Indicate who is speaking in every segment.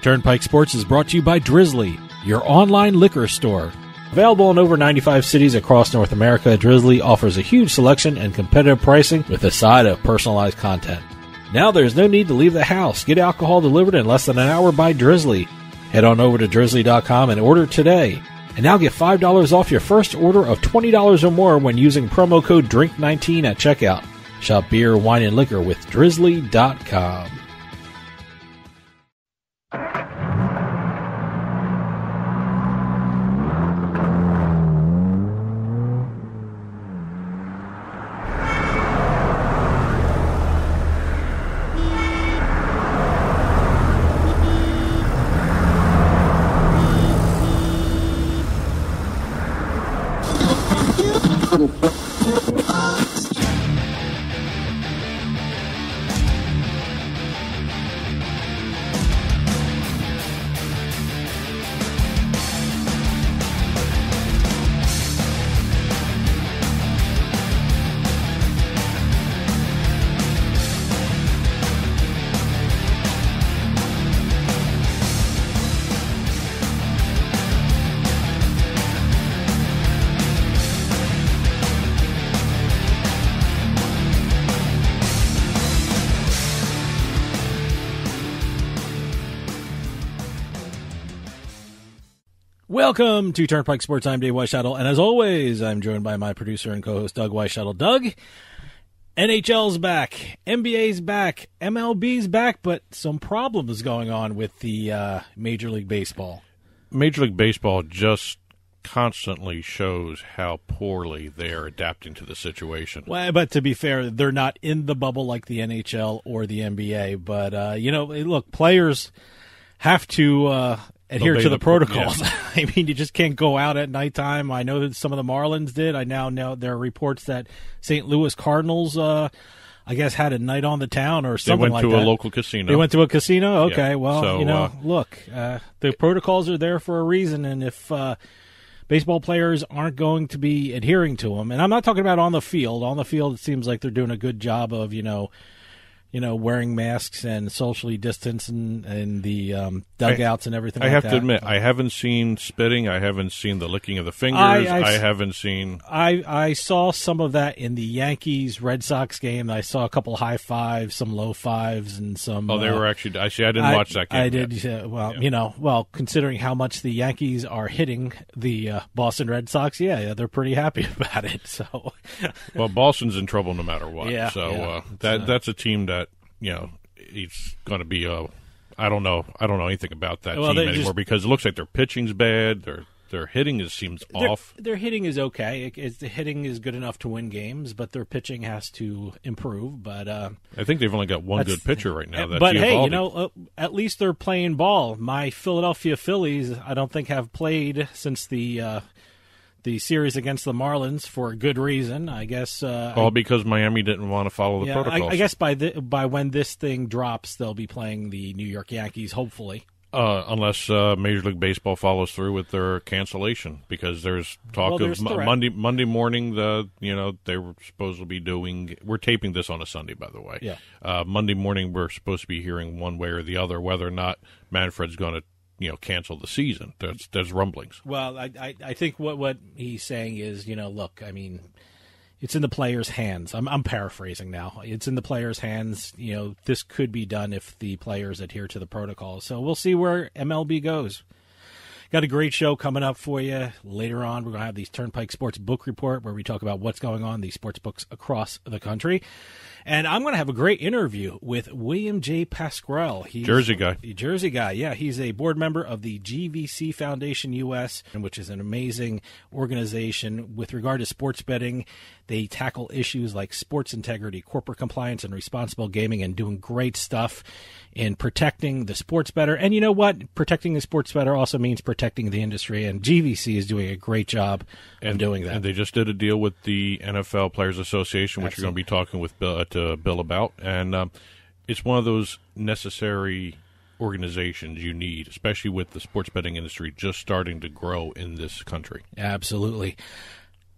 Speaker 1: Turnpike Sports is brought to you by Drizzly, your online liquor store. Available in over 95 cities across North America, Drizzly offers a huge selection and competitive pricing with a side of personalized content. Now there's no need to leave the house. Get alcohol delivered in less than an hour by Drizzly. Head on over to drizzly.com and order today. And now get $5 off your first order of $20 or more when using promo code DRINK19 at checkout. Shop beer, wine, and liquor with drizzly.com. Welcome to Turnpike Sports. I'm Dave Weishuttle, and as always, I'm joined by my producer and co-host, Doug Weishuttle. Doug, NHL's back, NBA's back, MLB's back, but some problems going on with the Major League Baseball.
Speaker 2: Major League Baseball just constantly shows how poorly they are adapting to the situation.
Speaker 1: Well, but to be fair, they're not in the bubble like the NHL or the NBA. But, look, players have to adhere to the protocols. Yeah. I mean, you just can't go out at nighttime. I know that some of the Marlins did. I now know there are reports that St. Louis Cardinals, I guess, had a night on the town or something like that.
Speaker 2: They went to a local casino.
Speaker 1: They went to a casino? Okay,
Speaker 2: yeah.
Speaker 1: Well,
Speaker 2: So,
Speaker 1: look, the protocols are there for a reason, and if baseball players aren't going to be adhering to them, and I'm not talking about on the field. On the field, it seems like they're doing a good job of, wearing masks and socially distancing in the dugouts and everything like that.
Speaker 2: I have to admit, I haven't seen spitting. I haven't seen the licking of the fingers. I haven't seen...
Speaker 1: I saw some of that in the Yankees-Red Sox game. I saw a couple high fives, some low fives, and some...
Speaker 2: Oh, they were actually... I didn't watch that game.
Speaker 1: I did. Well, considering how much the Yankees are hitting the Boston Red Sox, they're pretty happy about it. So,
Speaker 2: well, Boston's in trouble no matter what.
Speaker 1: Yeah,
Speaker 2: that's a team that... it's going to be I don't know anything about that team anymore because it looks like their pitching's bad. Their hitting seems off. Their
Speaker 1: hitting is okay. The hitting is good enough to win games, but their pitching has to improve. But
Speaker 2: I think they've only got one good pitcher right now.
Speaker 1: But hey, at least they're playing ball. My Philadelphia Phillies, I don't think have played since the series against the Marlins for a good reason, I guess.
Speaker 2: All because Miami didn't want to follow the protocols.
Speaker 1: I guess by when this thing drops, they'll be playing the New York Yankees, hopefully.
Speaker 2: Unless Major League Baseball follows through with their cancellation, because there's talk of Monday morning. They were supposed to be doing. We're taping this on a Sunday, by the way.
Speaker 1: Yeah.
Speaker 2: Monday morning, we're supposed to be hearing one way or the other whether or not Manfred's going to cancel the season. There's rumblings.
Speaker 1: Well, I think what he's saying is, look, I mean, it's in the players' hands. I'm paraphrasing now. It's in the players' hands. This could be done if the players adhere to the protocol. So we'll see where MLB goes. Got a great show coming up for you later on. We're going to have the Turnpike Sports Book Report where we talk about what's going on in the sports books across the country. And I'm going to have a great interview with William J Pascrell. He's
Speaker 2: Jersey guy.
Speaker 1: Jersey guy, yeah. He's a board member of the GVC Foundation US, which is an amazing organization with regard to sports betting. They tackle issues like sports integrity, corporate compliance, and responsible gaming, and doing great stuff in protecting the sports bettor. And you know what? Protecting the sports bettor also means protecting the industry, and GVC is doing a great job of doing that.
Speaker 2: And they just did a deal with the NFL Players Association, which you're going to be talking with Bill about. And it's one of those necessary organizations you need, especially with the sports betting industry just starting to grow in this country.
Speaker 1: Absolutely.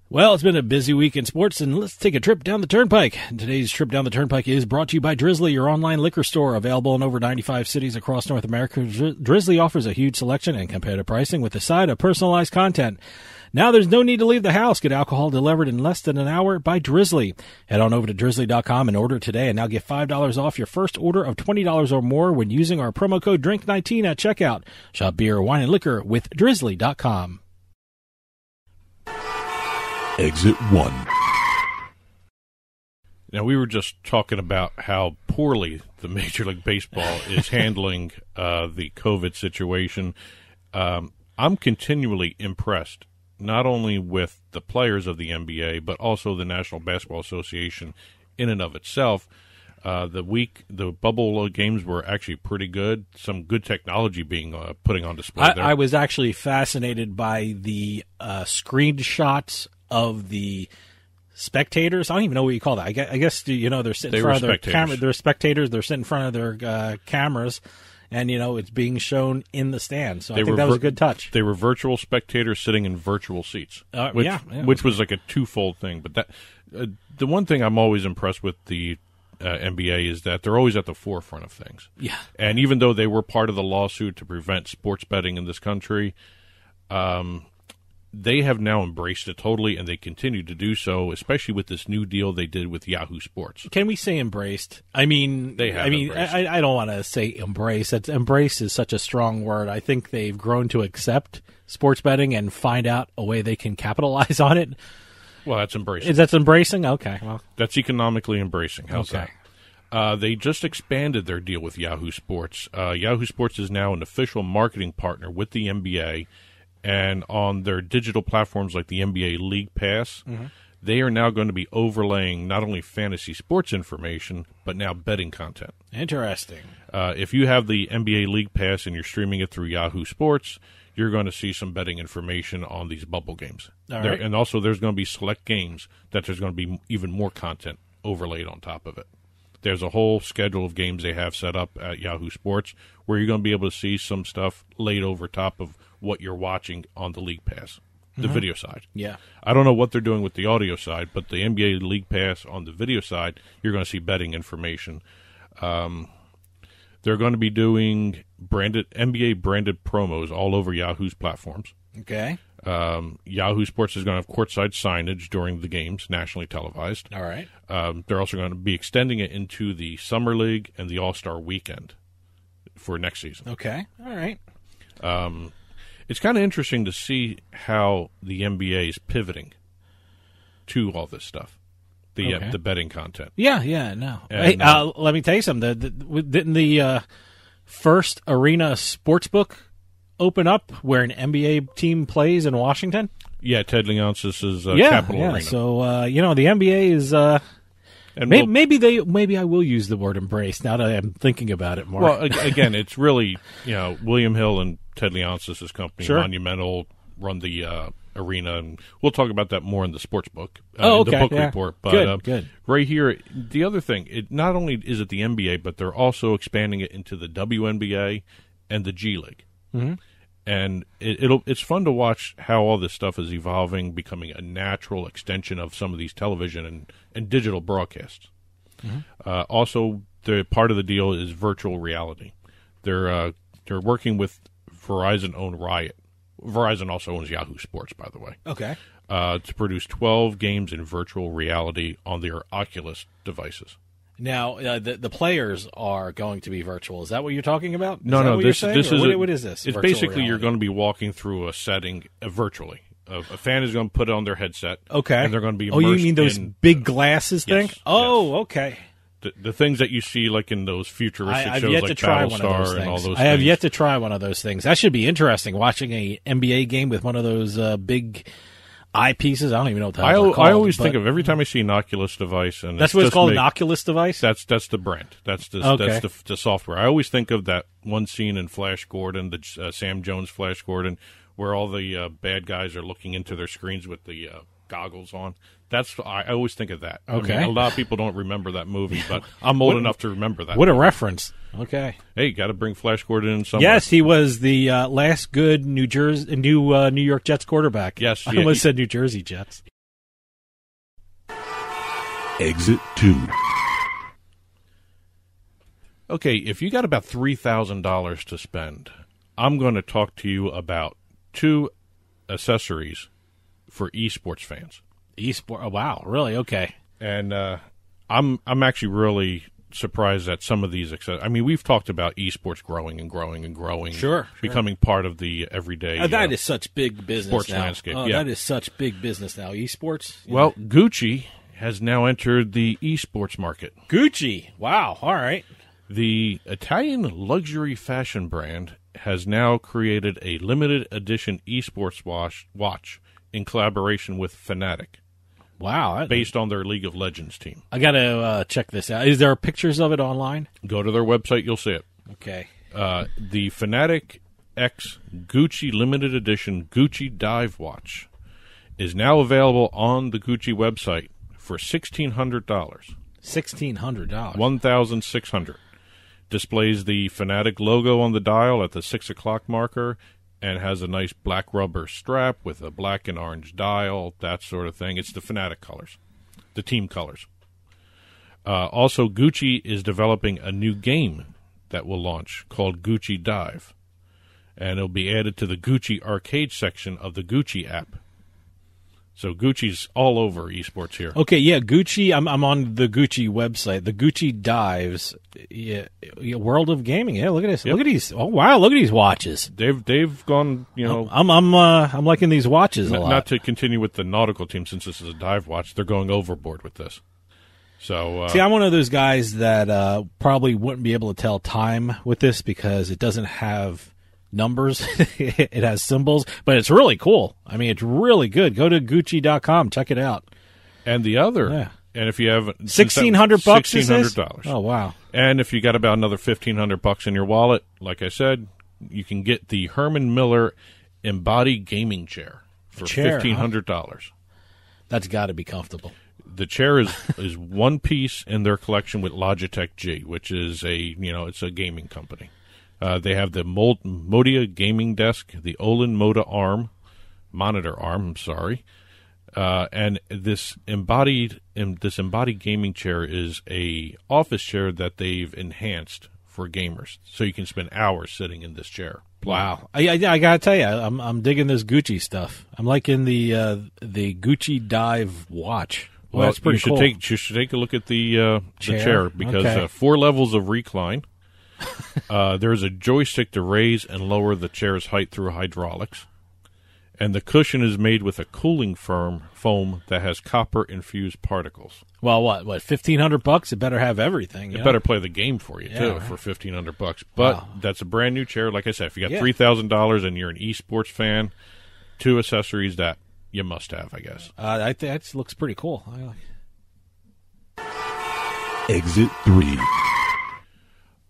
Speaker 1: Well, it's been a busy week in sports, and let's take a trip down the Turnpike. Today's trip down the Turnpike is brought to you by Drizzly, your online liquor store. Available in over 95 cities across North America, Drizzly offers a huge selection and competitive pricing with a side of personalized content. Now there's no need to leave the house. Get alcohol delivered in less than an hour by Drizzly. Head on over to drizzly.com and order today, and now get $5 off your first order of $20 or more when using our promo code DRINK19 at checkout. Shop beer, wine, and liquor with drizzly.com.
Speaker 3: Exit 1.
Speaker 2: Now, we were just talking about how poorly the Major League Baseball is handling the COVID situation. I'm continually impressed, not only with the players of the NBA, but also the National Basketball Association in and of itself. The bubble games were actually pretty good. Some good technology being putting on display there.
Speaker 1: I was actually fascinated by the screenshots of the spectators. I don't even know what you call that. I guess they're sitting in front of their camera. They're spectators. They're sitting in front of their cameras, and it's being shown in the stand. So I think that was a good touch.
Speaker 2: They were virtual spectators sitting in virtual seats, which was like a twofold thing. But the one thing I'm always impressed with the NBA is that they're always at the forefront of things.
Speaker 1: Yeah.
Speaker 2: And even though they were part of the lawsuit to prevent sports betting in this country, they have now embraced it totally, and they continue to do so, especially with this new deal they did with Yahoo Sports.
Speaker 1: Can we say embraced? I mean, I don't want to say embrace. Embrace is such a strong word. I think they've grown to accept sports betting and find out a way they can capitalize on it.
Speaker 2: Well, that's embracing.
Speaker 1: That's embracing? Okay. Well,
Speaker 2: that's economically embracing. How's
Speaker 1: okay.
Speaker 2: that? They just expanded their deal with Yahoo Sports. Yahoo Sports is now an official marketing partner with the NBA, and on their digital platforms like the NBA League Pass, they are now going to be overlaying not only fantasy sports information, but now betting content.
Speaker 1: Interesting.
Speaker 2: If you have the NBA League Pass and you're streaming it through Yahoo Sports, you're going to see some betting information on these bubble games.
Speaker 1: All right.
Speaker 2: And also there's going to be select games that there's going to be even more content overlaid on top of it. There's a whole schedule of games they have set up at Yahoo Sports where you're going to be able to see some stuff laid over top of what you're watching on the League Pass, the video side.
Speaker 1: Yeah.
Speaker 2: I don't know what they're doing with the audio side, but the NBA League Pass on the video side, you're going to see betting information. They're going to be doing NBA branded promos all over Yahoo's platforms.
Speaker 1: Okay.
Speaker 2: Yahoo Sports is going to have courtside signage during the games, nationally televised.
Speaker 1: All right.
Speaker 2: They're also going to be extending it into the Summer League and the All-Star Weekend for next season.
Speaker 1: Okay. All right.
Speaker 2: It's kind of interesting to see how the NBA is pivoting to all this stuff, the betting content.
Speaker 1: Yeah, no. And, hey, let me tell you something. Didn't the first arena sportsbook open up where an NBA team plays in Washington?
Speaker 2: Yeah, Ted Leonsis' Capital Arena.
Speaker 1: So the NBA is. Maybe I will use the word embrace now that I'm thinking about it more.
Speaker 2: Well, again, it's really William Hill and Ted Leonsis' company,
Speaker 1: sure.
Speaker 2: Monumental, run the arena, and we'll talk about that more in the sports book,
Speaker 1: the
Speaker 2: book report. But
Speaker 1: good.
Speaker 2: Right here, the other thing, it not only is it the NBA, but they're also expanding it into the WNBA and the G League.
Speaker 1: Mm-hmm.
Speaker 2: And it's fun to watch how all this stuff is evolving, becoming a natural extension of some of these television and digital broadcasts. Mm-hmm. Also, part of the deal is virtual reality. They're working with Verizon-owned Riot. Verizon also owns Yahoo Sports, by the way.
Speaker 1: Okay.
Speaker 2: To produce 12 games in virtual reality on their Oculus devices.
Speaker 1: Now, the players are going to be virtual. Is that what you're talking about?
Speaker 2: No.
Speaker 1: This is what is this?
Speaker 2: It's basically reality? You're going to be walking through a setting virtually. A fan is going to put it on their headset.
Speaker 1: Okay.
Speaker 2: And they're going to be immersed.
Speaker 1: Oh, you mean those big glasses thing?
Speaker 2: Yes,
Speaker 1: oh,
Speaker 2: yes.
Speaker 1: Okay.
Speaker 2: The things that you see like in those futuristic
Speaker 1: I've
Speaker 2: shows
Speaker 1: yet
Speaker 2: like
Speaker 1: to try
Speaker 2: Battlestar
Speaker 1: one of those
Speaker 2: and all those things.
Speaker 1: I have yet to try one of those things. That should be interesting, watching a NBA game with one of those big eyepieces. I don't even know what the hell they're called.
Speaker 2: I always think of every time I see an Oculus device, and
Speaker 1: that's what it's called, an Oculus device.
Speaker 2: That's the brand. That's the software. I always think of that one scene in Flash Gordon, the Sam Jones Flash Gordon, where all the bad guys are looking into their screens with the goggles on. I always think of that.
Speaker 1: Okay.
Speaker 2: I mean, a lot of people don't remember that movie, but I'm old enough to remember that.
Speaker 1: What movie. A reference. Okay.
Speaker 2: Hey, got to bring Flash Gordon in somewhere.
Speaker 1: Yes, he was the last good New York Jets quarterback.
Speaker 2: Yes.
Speaker 1: I almost said New Jersey Jets.
Speaker 3: Exit 2.
Speaker 2: Okay, if you got about $3,000 to spend, I'm going to talk to you about 2 accessories for eSports fans.
Speaker 1: eSport. Oh, wow, really? Okay.
Speaker 2: And I'm actually really surprised at some of these. I mean, we've talked about eSports growing and growing and growing.
Speaker 1: Sure.
Speaker 2: Becoming part of the everyday
Speaker 1: that is such big business
Speaker 2: sports
Speaker 1: now.
Speaker 2: landscape.
Speaker 1: Oh,
Speaker 2: Yeah.
Speaker 1: that is such big business now. eSports?
Speaker 2: Well, Gucci has now entered the eSports market.
Speaker 1: Gucci. Wow. All right.
Speaker 2: The Italian luxury fashion brand has now created a limited edition eSports watch in collaboration with Fnatic,
Speaker 1: Wow.
Speaker 2: based on their League of Legends team.
Speaker 1: I got to check this out. Is there pictures of it online?
Speaker 2: Go to their website, you'll see it.
Speaker 1: Okay.
Speaker 2: The Fnatic X Gucci limited edition Gucci Dive watch is now available on the Gucci website for $1,600.
Speaker 1: $1,600.
Speaker 2: $1,600. Displays the Fnatic logo on the dial at the 6 o'clock marker and has a nice black rubber strap with a black and orange dial, that sort of thing. It's the Fnatic colors, the team colors. Also, Gucci is developing a new game that will launch called Gucci Dive, and it'll be added to the Gucci arcade section of the Gucci app. So Gucci's all over esports here.
Speaker 1: Okay, yeah, Gucci. I'm on the Gucci website. The Gucci Dives, World of Gaming. Yeah, look at this.
Speaker 2: Yep.
Speaker 1: Look at these. Oh wow, look at these watches.
Speaker 2: They've gone, you know.
Speaker 1: I'm liking these watches a lot.
Speaker 2: Not to continue with the nautical team, since this is a dive watch, they're going overboard with this. So
Speaker 1: see, I'm one of those guys that probably wouldn't be able to tell time with this because it doesn't have numbers. It has symbols, but it's really cool. I mean, it's really good. Go to Gucci.com, check it out.
Speaker 2: and the other,
Speaker 1: Yeah.
Speaker 2: and if you have
Speaker 1: $1,600,
Speaker 2: $1,600.
Speaker 1: Oh wow!
Speaker 2: And if you got about another $1,500 in your wallet, like I said, you can get the Herman Miller Embody gaming chair for $1,500.
Speaker 1: That's got to be comfortable.
Speaker 2: The chair is one piece in their collection with Logitech G, which is it's a gaming company. They have the Modia gaming desk, the Olin monitor arm. I'm sorry, and this embodied gaming chair is a office chair that they've enhanced for gamers, so you can spend hours sitting in this chair.
Speaker 1: Wow, I gotta tell you, I'm digging this Gucci stuff. I'm liking the Gucci Dive watch. Well, that's pretty cool.
Speaker 2: You should take a look at the chair because
Speaker 1: Okay.
Speaker 2: 4 levels of recline. There is a joystick to raise and lower the chair's height through hydraulics, and the cushion is made with a cooling foam that has copper-infused particles.
Speaker 1: Well, what $1,500? It better have everything.
Speaker 2: It better play the game for you too
Speaker 1: right.
Speaker 2: for $1,500. But
Speaker 1: Wow.
Speaker 2: that's a brand new chair. Like I said, if you got
Speaker 1: Yeah.
Speaker 2: $3,000 and you're an esports fan, 2 accessories that you must have, I guess.
Speaker 1: I think that looks pretty cool. I like.
Speaker 3: Exit 3.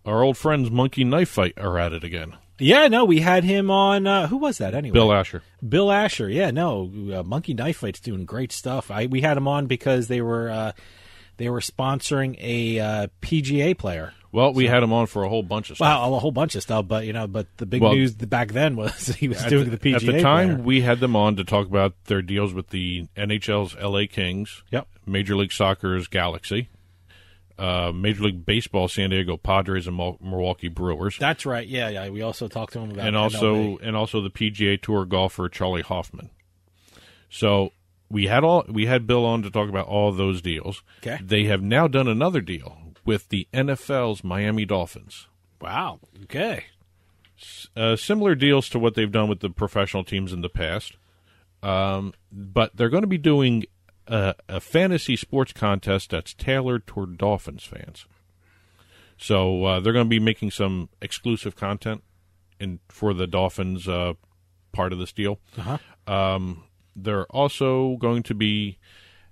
Speaker 2: Our old friends Monkey Knife Fight are at it again.
Speaker 1: Yeah, no, we had him on. Who was that anyway?
Speaker 2: Bill Asher.
Speaker 1: Bill Asher. Yeah, no, Monkey Knife Fight's doing great stuff. We had him on because they were sponsoring a PGA player.
Speaker 2: Well, we had him on for a whole bunch of stuff.
Speaker 1: Wow, a whole bunch of stuff, but the big news back then was he was doing the PGA.
Speaker 2: At the time,
Speaker 1: player.
Speaker 2: we had them on to talk about their deals with the NHL's LA Kings,
Speaker 1: Yep.
Speaker 2: Major League Soccer's Galaxy, Major League Baseball San Diego Padres and Milwaukee Brewers,
Speaker 1: That's right. Yeah. We also talked to him about
Speaker 2: and
Speaker 1: MLB.
Speaker 2: also the PGA Tour golfer Charlie Hoffman. So we had Bill on to talk about all of those deals.
Speaker 1: Okay.
Speaker 2: They have now done another deal with the NFL's Miami Dolphins.
Speaker 1: Wow. Okay.
Speaker 2: Similar deals to what they've done with the professional teams in the past, but they're going to be doing a fantasy sports contest that's tailored toward Dolphins fans. So they're going to be making some exclusive content for the Dolphins part of this deal.
Speaker 1: Uh-huh.
Speaker 2: They're also going to be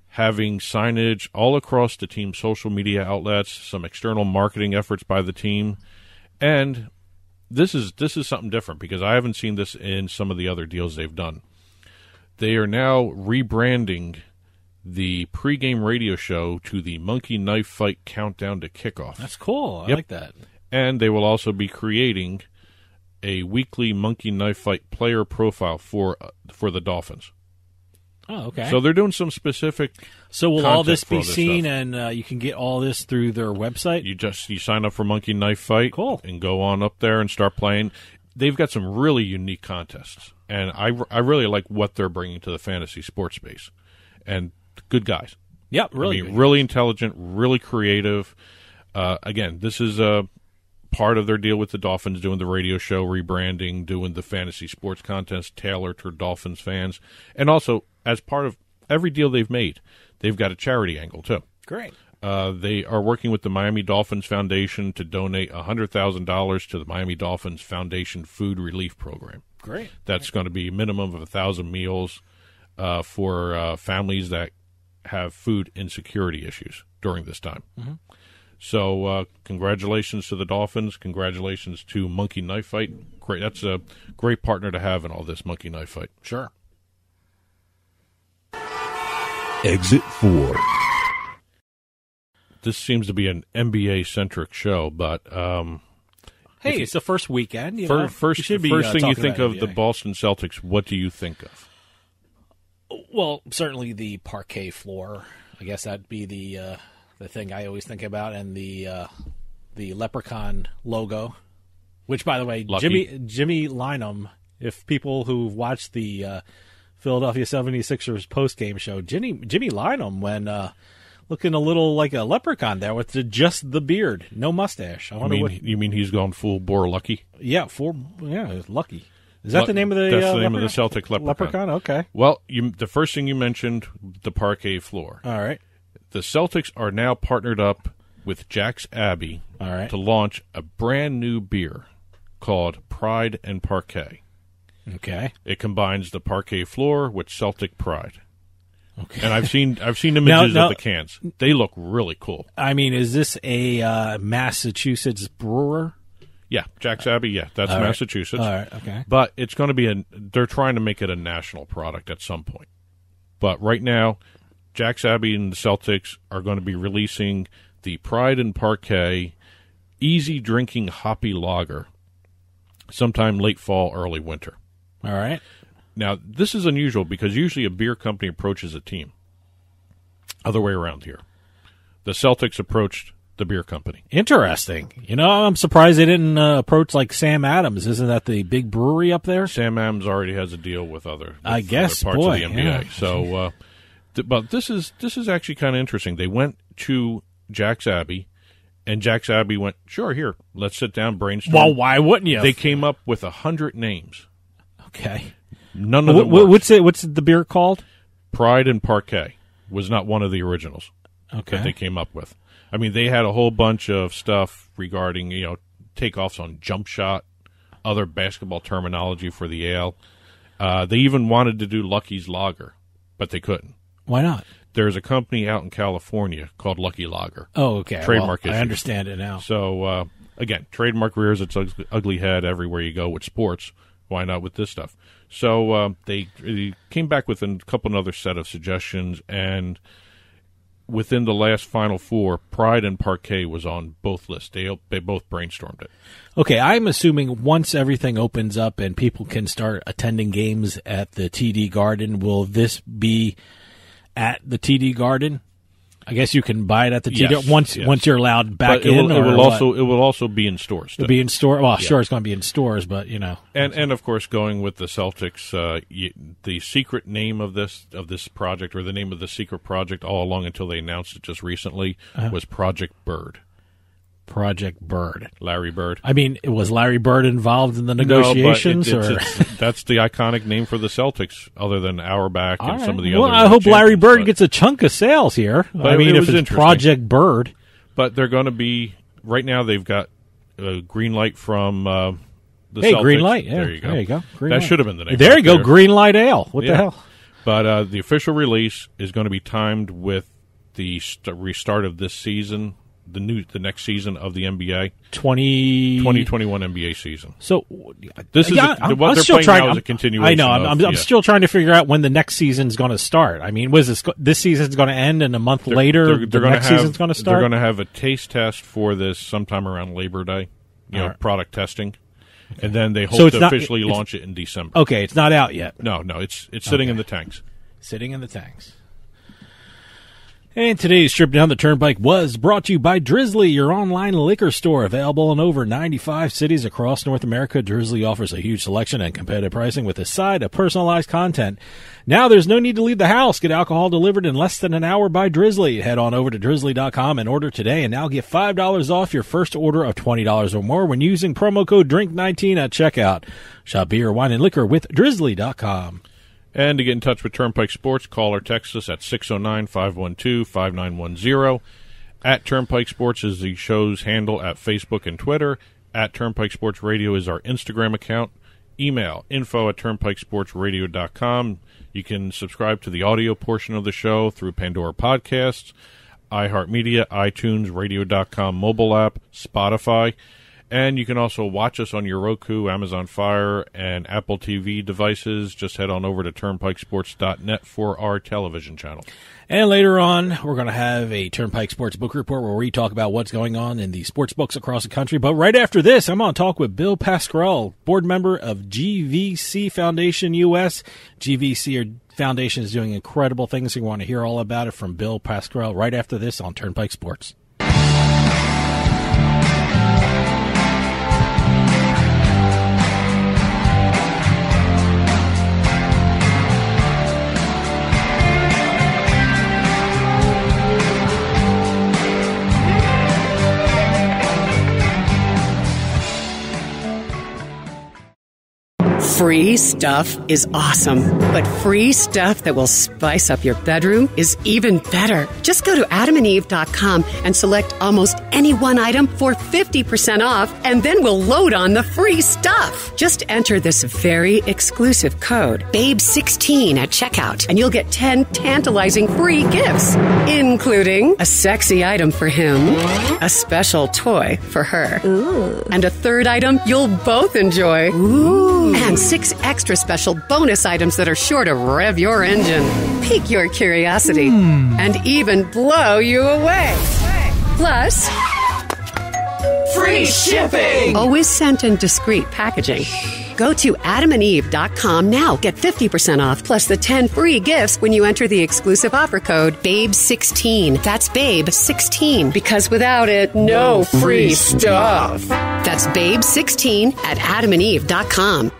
Speaker 2: having signage all across the team's social media outlets, some external marketing efforts by the team, and this is something different because I haven't seen this in some of the other deals they've done. They are now rebranding the pregame radio show to the Monkey Knife Fight Countdown to Kickoff.
Speaker 1: That's cool. I
Speaker 2: Yep.
Speaker 1: like that.
Speaker 2: And they will also be creating a weekly Monkey Knife Fight player profile for the Dolphins.
Speaker 1: Oh, okay.
Speaker 2: So they're doing some specific.
Speaker 1: So will all this be
Speaker 2: content for all
Speaker 1: seen,
Speaker 2: stuff.
Speaker 1: and you can get all this through their website?
Speaker 2: You sign up for Monkey Knife Fight,
Speaker 1: Cool.
Speaker 2: and go on up there and start playing. They've got some really unique contests, and I really like what they're bringing to the fantasy sports space. And good guys.
Speaker 1: Yep, really.
Speaker 2: Really intelligent, really creative. Again, this is a part of their deal with the Dolphins, doing the radio show, rebranding, doing the fantasy sports contest tailored to Dolphins fans. And also, as part of every deal they've made, they've got a charity angle, too.
Speaker 1: Great.
Speaker 2: They are working with the Miami Dolphins Foundation to donate $100,000 to the Miami Dolphins Foundation Food Relief Program.
Speaker 1: Great.
Speaker 2: That's going to be a minimum of 1,000 meals for families that have food insecurity issues during this time.
Speaker 1: Mm-hmm.
Speaker 2: So congratulations to the Dolphins. Congratulations to Monkey Knife Fight. Great. That's a great partner to have in all this, Monkey Knife Fight.
Speaker 1: Sure.
Speaker 3: Exit 4.
Speaker 2: This seems to be an NBA-centric show, but
Speaker 1: Hey, it's the first weekend.
Speaker 2: first
Speaker 1: should be,
Speaker 2: thing you
Speaker 1: talking
Speaker 2: think
Speaker 1: about
Speaker 2: of the
Speaker 1: NBA.
Speaker 2: Boston Celtics, what do you think of?
Speaker 1: Well, certainly the parquet floor. I guess that'd be the thing I always think about, and the leprechaun logo. Which, by the way,
Speaker 2: Lucky.
Speaker 1: Jimmy Lynam. If people who've watched the Philadelphia 76ers post-game show, Jimmy Lynam, when looking a little like a leprechaun there with just the beard, no mustache.
Speaker 2: You mean he's gone full bore Lucky?
Speaker 1: Yeah, Lucky. Is that the name of the?
Speaker 2: That's the name of the Celtic leprechaun.
Speaker 1: Leprechaun. Okay.
Speaker 2: Well, the first thing you mentioned, the parquet floor.
Speaker 1: All right.
Speaker 2: The Celtics are now partnered up with Jack's Abbey
Speaker 1: All right.
Speaker 2: to launch a brand new beer called Pride and Parquet.
Speaker 1: Okay.
Speaker 2: It combines the parquet floor with Celtic pride.
Speaker 1: Okay.
Speaker 2: And I've seen images
Speaker 1: Now-
Speaker 2: of the cans. They look really cool.
Speaker 1: I mean, is this a Massachusetts brewer?
Speaker 2: Yeah, Jack's Abbey, yeah, that's
Speaker 1: All right.
Speaker 2: Massachusetts.
Speaker 1: All right. Okay.
Speaker 2: But it's going to be they're trying to make it a national product at some point. But right now, Jack's Abbey and the Celtics are going to be releasing the Pride and Parquet easy drinking hoppy lager sometime late fall, early winter.
Speaker 1: All right.
Speaker 2: Now, this is unusual because usually a beer company approaches a team. Other way around here. The Celtics approached the beer company.
Speaker 1: Interesting. I'm surprised they didn't approach like Sam Adams. Isn't that the big brewery up there?
Speaker 2: Sam Adams already has a deal with other
Speaker 1: I guess,
Speaker 2: parts
Speaker 1: boy,
Speaker 2: of the NBA.
Speaker 1: yeah.
Speaker 2: So, but this is actually kind of interesting. They went to Jack's Abbey, and Jack's Abbey went, sure, here, let's sit down, brainstorm.
Speaker 1: Well, why wouldn't you?
Speaker 2: They came up with 100 names.
Speaker 1: Okay.
Speaker 2: None of them worked.
Speaker 1: What's the beer called?
Speaker 2: Pride and Parquet was not one of the originals that they
Speaker 1: Okay.
Speaker 2: came up with. I mean, they had a whole bunch of stuff regarding, takeoffs on jump shot, other basketball terminology for the ale. They even wanted to do Lucky's Lager, but they couldn't.
Speaker 1: Why not?
Speaker 2: There's a company out in California called Lucky Lager.
Speaker 1: Oh, okay.
Speaker 2: Trademark
Speaker 1: I
Speaker 2: issues.
Speaker 1: understand it now.
Speaker 2: So, again, trademark rears its ugly head everywhere you go with sports. Why not with this stuff? So they came back with a couple another set of suggestions, and within the last Final Four, Pride and Parquet was on both lists. They both brainstormed it.
Speaker 1: Okay, I'm assuming once everything opens up and people can start attending games at the TD Garden, will this be at the TD Garden? I guess you can buy it at the TD
Speaker 2: Yes,
Speaker 1: once
Speaker 2: yes.
Speaker 1: once you're allowed back
Speaker 2: But it
Speaker 1: in.
Speaker 2: will also be in stores.
Speaker 1: It'll be in store. Well, sure, it's going to be in stores, but
Speaker 2: And of course, going with the Celtics, the secret name of this project, or the name of the secret project all along until they announced it just recently, was Project Bird.
Speaker 1: Project Bird.
Speaker 2: Larry Bird.
Speaker 1: I mean, was Larry Bird involved in the
Speaker 2: No, but
Speaker 1: negotiations?
Speaker 2: that's the iconic name for the Celtics, other than Auerbach and some of the
Speaker 1: well,
Speaker 2: other.
Speaker 1: I hope Larry
Speaker 2: champions,
Speaker 1: Bird
Speaker 2: but-
Speaker 1: gets a chunk of sales here.
Speaker 2: But
Speaker 1: I mean,
Speaker 2: it
Speaker 1: if
Speaker 2: was
Speaker 1: it's
Speaker 2: interesting.
Speaker 1: Project Bird.
Speaker 2: But they're going to be right now. They've got a green light from the
Speaker 1: Hey,
Speaker 2: Celtics.
Speaker 1: green light. Yeah,
Speaker 2: There you go.
Speaker 1: Green
Speaker 2: That
Speaker 1: light.
Speaker 2: should have been the name.
Speaker 1: There
Speaker 2: right
Speaker 1: you go. Green Light Ale. What the
Speaker 2: Yeah.
Speaker 1: hell?
Speaker 2: But the official release is going to be timed with the restart of this season, the next season of the NBA, 2021 NBA season.
Speaker 1: So
Speaker 2: This is
Speaker 1: yeah,
Speaker 2: what they're
Speaker 1: still
Speaker 2: playing
Speaker 1: trying.
Speaker 2: now is a continuation.
Speaker 1: I know.
Speaker 2: of,
Speaker 1: I'm still trying to figure out when the next season's going to start. I mean, was this season's going to end, and a month later the
Speaker 2: gonna
Speaker 1: next season's going to start?
Speaker 2: They're going to have a taste test for this sometime around Labor Day.
Speaker 1: All right.
Speaker 2: Product testing, and then they hope
Speaker 1: So it's
Speaker 2: to
Speaker 1: not-
Speaker 2: officially
Speaker 1: it's-
Speaker 2: launch it in December.
Speaker 1: Okay, it's not out yet.
Speaker 2: No, it's sitting in the tanks.
Speaker 1: sitting in the tanks. And today's trip down the Turnpike was brought to you by Drizzly, your online liquor store. Available in over 95 cities across North America, Drizzly offers a huge selection and competitive pricing with a side of personalized content. Now there's no need to leave the house. Get alcohol delivered in less than an hour by Drizzly. Head on over to drizzly.com and order today, and now get $5 off your first order of $20 or more when using promo code DRINK19 at checkout. Shop beer, wine, and liquor with drizzly.com.
Speaker 2: And to get in touch with Turnpike Sports, call or text us at 609-512-5910. At Turnpike Sports is the show's handle at Facebook and Twitter. At Turnpike Sports Radio is our Instagram account. Email info@turnpikesportsradio.com. You can subscribe to the audio portion of the show through Pandora Podcasts, iHeartMedia, iTunes, radio.com mobile app, Spotify. And you can also watch us on your Roku, Amazon Fire, and Apple TV devices. Just head on over to turnpikesports.net for our television channel.
Speaker 1: And later on, we're going to have a Turnpike Sports Book Report where we talk about what's going on in the sports books across the country. But right after this, I'm on talk with Bill Pascrell, board member of GVC Foundation US. GVC Foundation is doing incredible things. You want to hear all about it from Bill Pascrell right after this on Turnpike Sports.
Speaker 4: Free stuff is awesome, but free stuff that will spice up your bedroom is even better. Just go to adamandeve.com and select almost any one item for 50% off, and then we'll load on the free stuff. Just enter this very exclusive code, BABE16 at checkout, and you'll get 10 tantalizing free gifts, including a sexy item for him, a special toy for her, and a third item you'll both enjoy. And 6 extra special bonus items that are sure to rev your engine, pique your curiosity, and even blow you away. Plus, free shipping! Always sent in discreet packaging. Go to adamandeve.com now. Get 50% off plus the 10 free gifts when you enter the exclusive offer code BABE16. That's BABE16, because without it, no free stuff. That's BABE16 at adamandeve.com.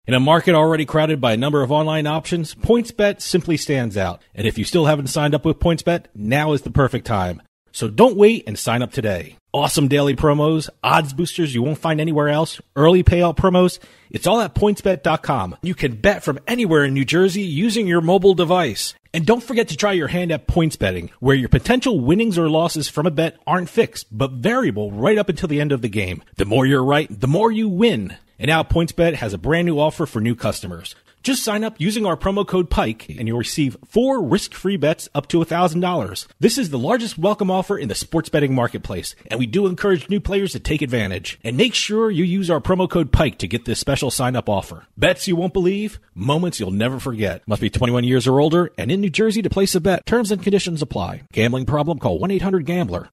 Speaker 1: In a market already crowded by a number of online options, PointsBet simply stands out. And if you still haven't signed up with PointsBet, now is the perfect time. So don't wait and sign up today. Awesome daily promos, odds boosters you won't find anywhere else, early payout promos. It's all at PointsBet.com. You can bet from anywhere in New Jersey using your mobile device. And don't forget to try your hand at points betting, where your potential winnings or losses from a bet aren't fixed, but variable right up until the end of the game. The more you're right, the more you win. And now PointsBet has a brand new offer for new customers. Just sign up using our promo code PIKE, and you'll receive 4 risk-free bets up to $1,000. This is the largest welcome offer in the sports betting marketplace, and we do encourage new players to take advantage. And make sure you use our promo code PIKE to get this special sign-up offer. Bets you won't believe, moments you'll never forget. Must be 21 years or older, and in New Jersey to place a bet. Terms and conditions apply. Gambling problem? Call 1-800-GAMBLER.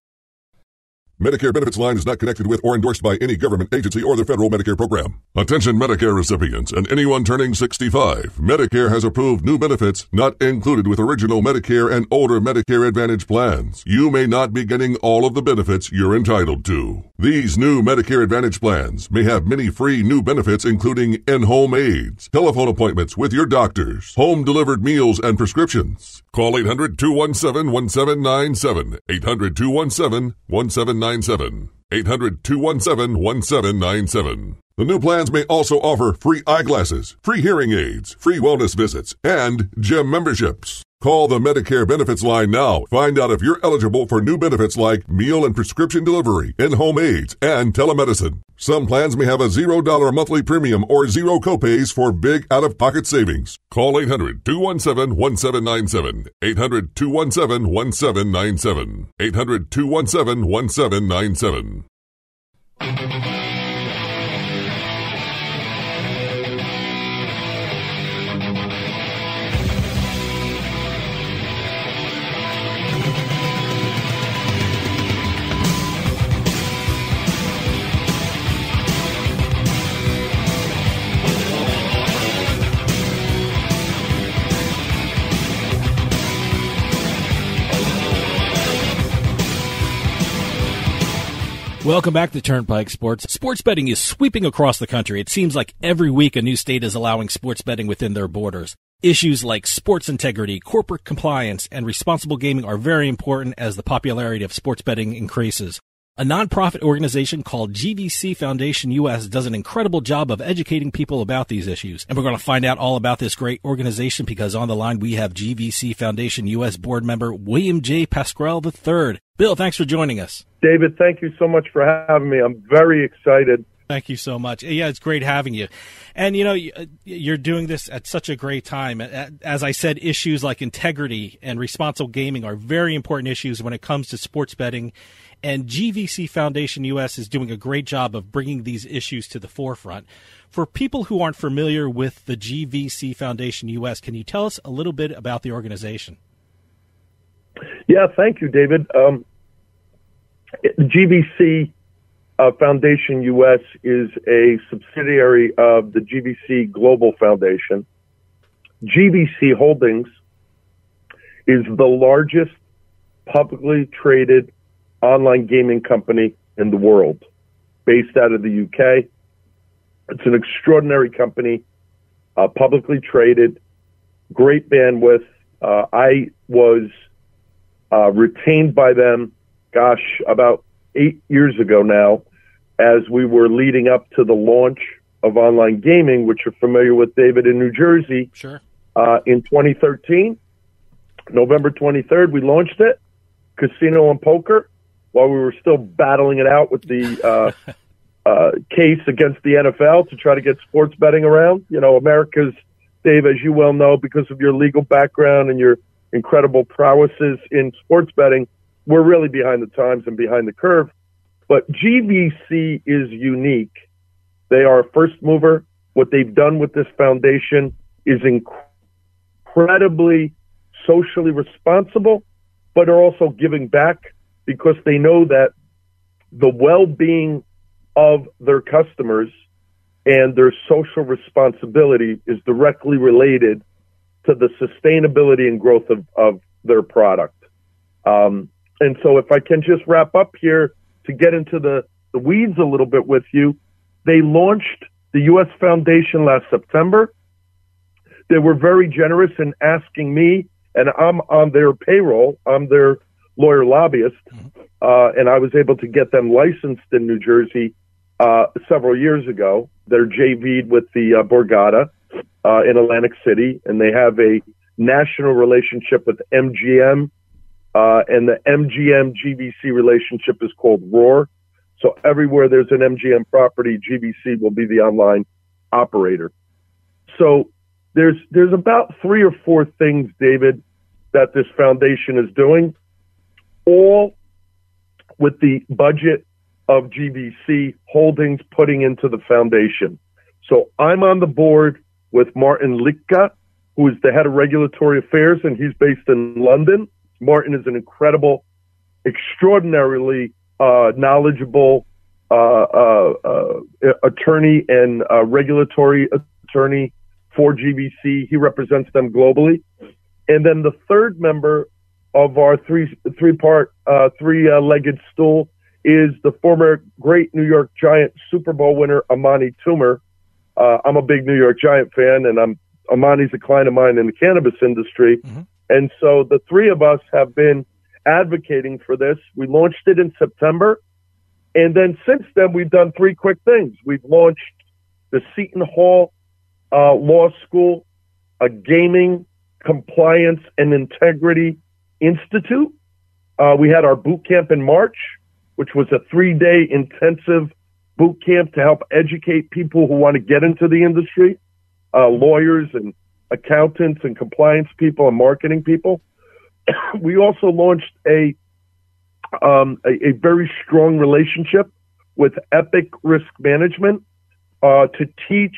Speaker 5: Medicare Benefits Line is not connected with or endorsed by any government agency or the federal Medicare program. Attention Medicare recipients and anyone turning 65. Medicare has approved new benefits not included with original Medicare and older Medicare Advantage plans. You may not be getting all of the benefits you're entitled to. These new Medicare Advantage plans may have many free new benefits, including in-home aids, telephone appointments with your doctors, home-delivered meals and prescriptions. Call 800-217-1797, 800-217-1797. 800-217-1797. The new plans may also offer free eyeglasses, free hearing aids, free wellness visits, and gym memberships. Call the Medicare Benefits Line now. Find out if you're eligible for new benefits like meal and prescription delivery, in-home aids, and telemedicine. Some plans may have a $0 monthly premium or zero copays for big out-of-pocket savings. Call 800-217-1797. 800-217-1797. 800-217-1797.
Speaker 1: Welcome back to Turnpike Sports. Sports betting is sweeping across the country. It seems like every week a new state is allowing sports betting within their borders. Issues like sports integrity, corporate compliance, and responsible gaming are very important as the popularity of sports betting increases. A nonprofit organization called GVC Foundation US does an incredible job of educating people about these issues. And we're going to find out all about this great organization because on the line we have GVC Foundation US board member William J Pascrell III. Bill, thanks for joining us.
Speaker 6: David, thank you so much for having me. I'm very excited.
Speaker 1: Thank you so much. Yeah, it's great having you. And, you know, you're doing this at such a great time. As I said, issues like integrity and responsible gaming are very important issues when it comes to sports betting. And GVC Foundation US is doing a great job of bringing these issues to the forefront. For people who aren't familiar with the GVC Foundation US, can you tell us a little bit about the organization?
Speaker 6: Yeah, thank you, David. The GVC Foundation US is a subsidiary of the GVC Global Foundation. GVC Holdings is the largest publicly traded online gaming company in the world, based out of the UK. It's an extraordinary company, publicly traded, great bandwidth. I was retained by them, about 8 years ago now, as we were leading up to the launch of online gaming, which you're familiar with, David, in New Jersey.
Speaker 1: Sure.
Speaker 6: In 2013, November 23rd, we launched it, casino and poker, while we were still battling it out with the case against the NFL to try to get sports betting around. You know, America's, Dave, as you well know, because of your legal background and your incredible prowesses in sports betting, we're really behind the times and behind the curve. But GVC is unique. They are a first mover. What they've done with this foundation is incredibly socially responsible, but are also giving back because they know that the well-being of their customers and their social responsibility is directly related to the sustainability and growth of their product. And so if I can just wrap up here to get into the weeds a little bit with you, they launched the U.S. Foundation last September. They were very generous in asking me, and I'm on their payroll, I'm their lawyer lobbyist, and I was able to get them licensed in New Jersey several years ago. They're JV'd with the Borgata in Atlantic City, and they have a national relationship with MGM, and the MGM GVC relationship is called ROAR. So everywhere there's an MGM property, GVC will be the online operator. So there's about 3 or 4 things, David, that this foundation is doing, all with the budget of GVC Holdings putting into the foundation. So I'm on the board with Martin Litka, who is the head of regulatory affairs, and he's based in London. Martin is an incredible, extraordinarily knowledgeable attorney and regulatory attorney for GVC. He represents them globally. And then the third member of our three-legged stool is the former great New York Giant Super Bowl winner, Amani Toomer. I'm a big New York Giant fan, and Amani's a client of mine in the cannabis industry. Mm-hmm. And so the three of us have been advocating for this. We launched it in September. And then since then, we've done 3 quick things. We've launched the Seton Hall Law School, a gaming, compliance, and integrity institute. We had our boot camp in March, which was a 3-day intensive boot camp to help educate people who want to get into the industry, lawyers and accountants and compliance people and marketing people. We also launched a very strong relationship with Epic Risk Management to teach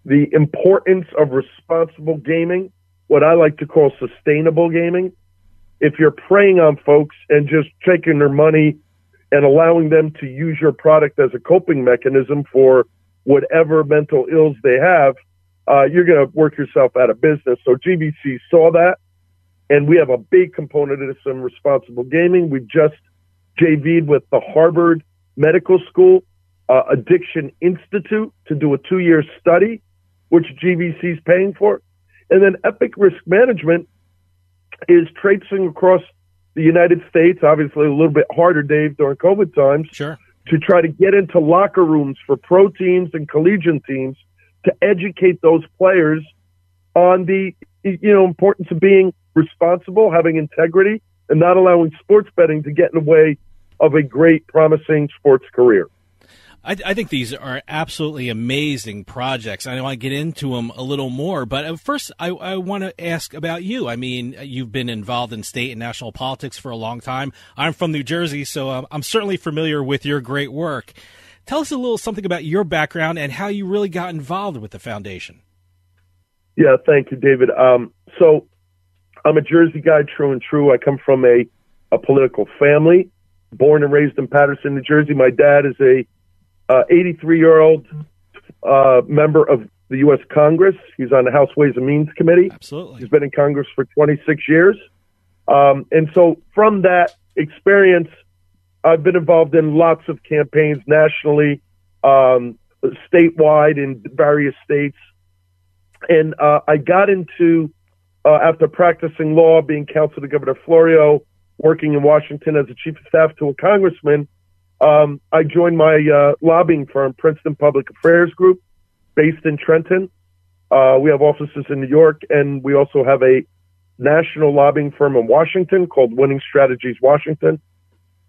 Speaker 6: the importance of responsible gaming, what I like to call sustainable gaming. If you're preying on folks and just taking their money and allowing them to use your product as a coping mechanism for whatever mental ills they have, you're going to work yourself out of business. So GVC saw that, and we have a big component of this in responsible gaming. We've just JV'd with the Harvard Medical School, Addiction Institute to do a 2-year study, which GVC is paying for. And then Epic Risk Management is traipsing across the United States, obviously a little bit harder, Dave, during COVID times,
Speaker 1: Sure.
Speaker 6: to try to get into locker rooms for pro teams and collegiate teams to educate those players on the importance of being responsible, having integrity, and not allowing sports betting to get in the way of a great, promising sports career.
Speaker 1: I think these are absolutely amazing projects. I want to get into them a little more, but first I want to ask about you. I mean, you've been involved in state and national politics for a long time. I'm from New Jersey, so I'm certainly familiar with your great work. Tell us a little something about your background and how you really got involved with the foundation.
Speaker 6: Yeah, thank you, David. So I'm a Jersey guy, true and true. I come from a political family, born and raised in Paterson, New Jersey. My dad is a 83-year-old member of the U.S. Congress. He's on the House Ways and Means Committee.
Speaker 1: Absolutely.
Speaker 6: He's been in Congress for 26 years. And so from that experience, I've been involved in lots of campaigns nationally, statewide in various states. And I got into, after practicing law, being counsel to Governor Florio, working in Washington as a chief of staff to a congressman, I joined my lobbying firm, Princeton Public Affairs Group, based in Trenton. We have offices in New York, and we also have a national lobbying firm in Washington called Winning Strategies Washington.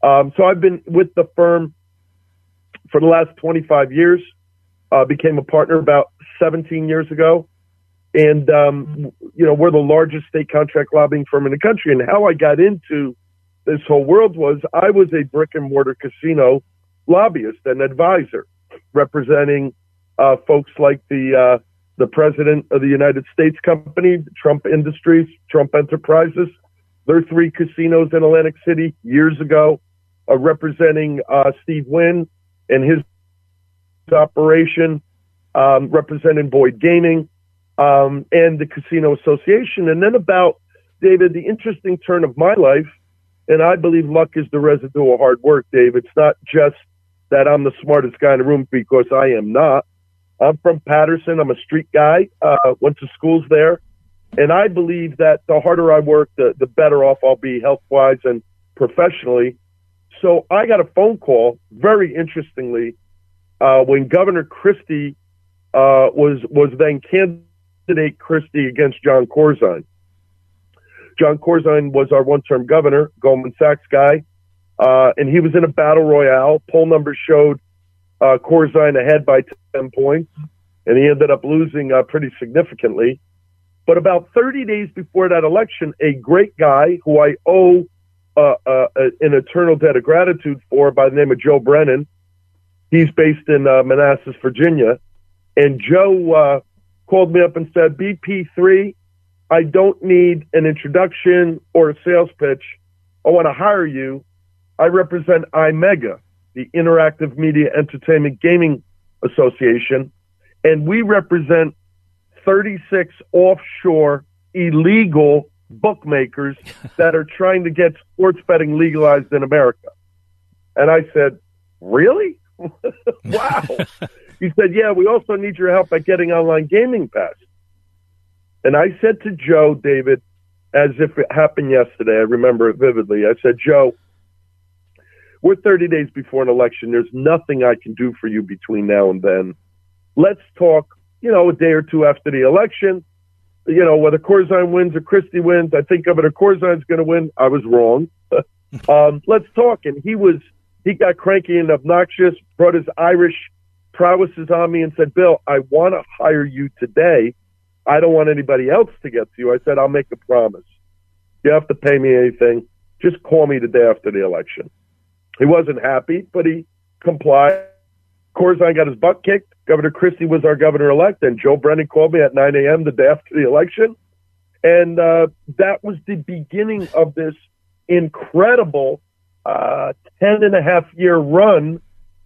Speaker 6: So I've been with the firm for the last 25 years, became a partner about 17 years ago. And, we're the largest state contract lobbying firm in the country. And how I got into this whole world was I was a brick and mortar casino lobbyist and advisor representing folks like the president of the United States company, Trump Industries, Trump Enterprises. There are 3 casinos in Atlantic City years ago, representing Steve Wynn and his operation, representing Boyd Gaming, and the Casino Association. And then about, David, the interesting turn of my life, and I believe luck is the residue of hard work, Dave. It's not just that I'm the smartest guy in the room, because I am not. I'm from Paterson. I'm a street guy, went to schools there. And I believe that the harder I work, the better off I'll be health-wise and professionally. So I got a phone call, very interestingly, when Governor Christie was then candidate Christie against John Corzine. John Corzine was our one-term governor, Goldman Sachs guy, and he was in a battle royale. Poll numbers showed Corzine ahead by 10 points, and he ended up losing pretty significantly. But about 30 days before that election, a great guy who I owe an eternal debt of gratitude for, by the name of Joe Brennan, he's based in Manassas, Virginia, and Joe called me up and said, BP3, I don't need an introduction or a sales pitch. I want to hire you. I represent iMega, the Interactive Media Entertainment Gaming Association, and we represent 36 offshore illegal bookmakers that are trying to get sports betting legalized in America. And I said, really? Wow. He said, yeah, we also need your help at getting online gaming passed. And I said to Joe, David, as if it happened yesterday, I remember it vividly. I said, Joe, we're 30 days before an election. There's nothing I can do for you between now and then. Let's talk, a day or two after the election. Whether Corzine wins or Christie wins, I think Governor Corzine's going to win. I was wrong. Let's talk. And he got cranky and obnoxious, brought his Irish prowesses on me and said, Bill, I want to hire you today. I don't want anybody else to get to you. I said, I'll make a promise. You have to pay me anything. Just call me the day after the election. He wasn't happy, but he complied. Corzine got his butt kicked. Governor Christie was our governor-elect, and Joe Brennan called me at 9 a.m. the day after the election. And that was the beginning of this incredible 10-and-a-half-year run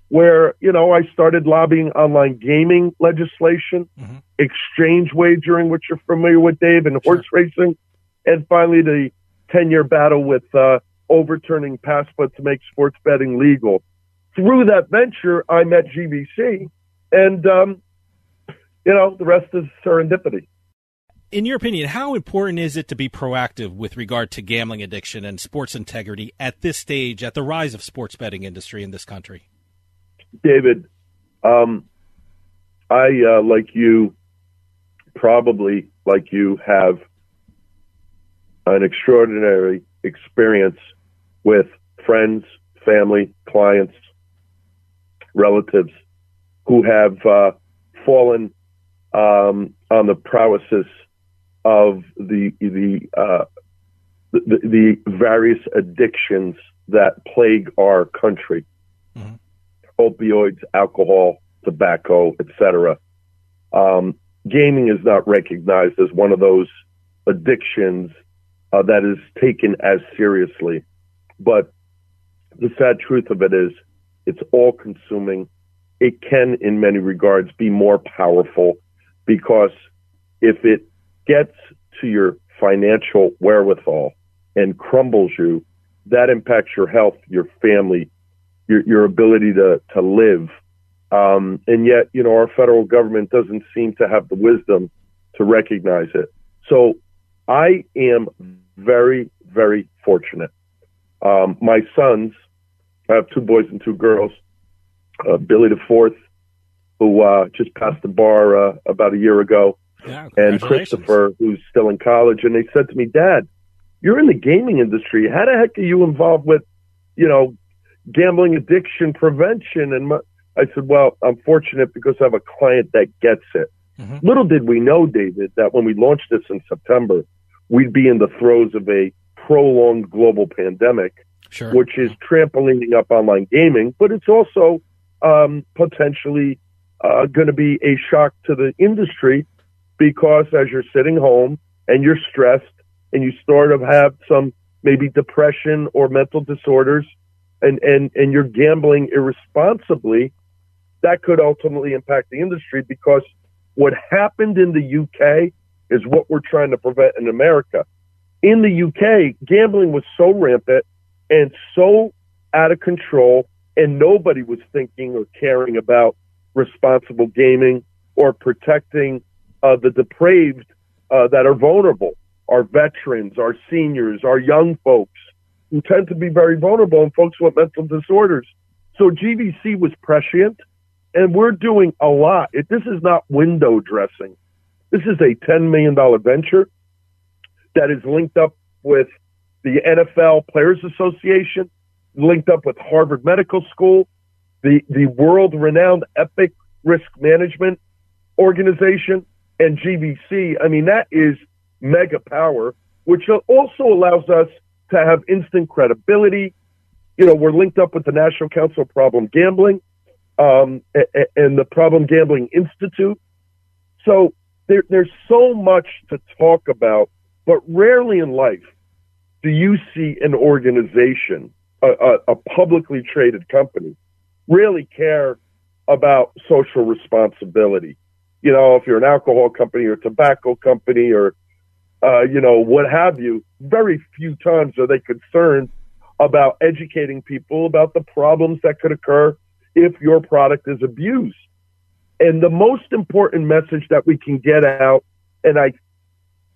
Speaker 6: where, I started lobbying online gaming legislation, exchange wagering, which you're familiar with, Dave, and horse racing, and finally the 10-year battle with overturning PASPA to make sports betting legal. through that venture, I met GVC, and, the rest is serendipity.
Speaker 1: In your opinion, how important is it to be proactive with regard to gambling addiction and sports integrity at this stage, at the rise of sports betting industry in this country?
Speaker 6: David, I, like you, probably like you, have an extraordinary experience with friends, family, clients, relatives who have fallen on the prowesses of the various addictions that plague our country. Mm-hmm. Opioids, alcohol, tobacco, etc. Gaming is not recognized as one of those addictions that is taken as seriously. But the sad truth of it is it's all-consuming. It can, in many regards, be more powerful because if it gets to your financial wherewithal and crumbles you, that impacts your health, your family, your ability to live. And yet, our federal government doesn't seem to have the wisdom to recognize it. So I am very, very fortunate. My sons, I have 2 boys and 2 girls, Billy the fourth, who just passed the bar about a year ago, and Christopher, who's still in college. And they said to me, Dad, you're in the gaming industry. How the heck are you involved with, gambling addiction prevention? And I said, well, I'm fortunate because I have a client that gets it. Mm-hmm. Little did we know, David, that when we launched this in September, we'd be in the throes of a prolonged global pandemic, sure, which is trampolining up online gaming, but it's also potentially going to be a shock to the industry because as you're sitting home and you're stressed and you sort of have some maybe depression or mental disorders and you're gambling irresponsibly, that could ultimately impact the industry because what happened in the UK is what we're trying to prevent in America. In the UK, gambling was so rampant and so out of control, and nobody was thinking or caring about responsible gaming or protecting the depraved that are vulnerable, our veterans, our seniors, our young folks, who tend to be very vulnerable, and folks with mental disorders. So GVC was prescient, and we're doing a lot. This is not window dressing. This is a $10 million venture that is linked up with the NFL Players Association, linked up with Harvard Medical School, the world-renowned Epic Risk Management Organization, and GVC. I mean, that is mega power, which also allows us to have instant credibility. We're linked up with the National Council of Problem Gambling and the Problem Gambling Institute. So there's so much to talk about, but rarely in life do you see an organization, a publicly traded company, really care about social responsibility. If you're an alcohol company or a tobacco company or, what have you, very few times are they concerned about educating people about the problems that could occur if your product is abused. And the most important message that we can get out, and I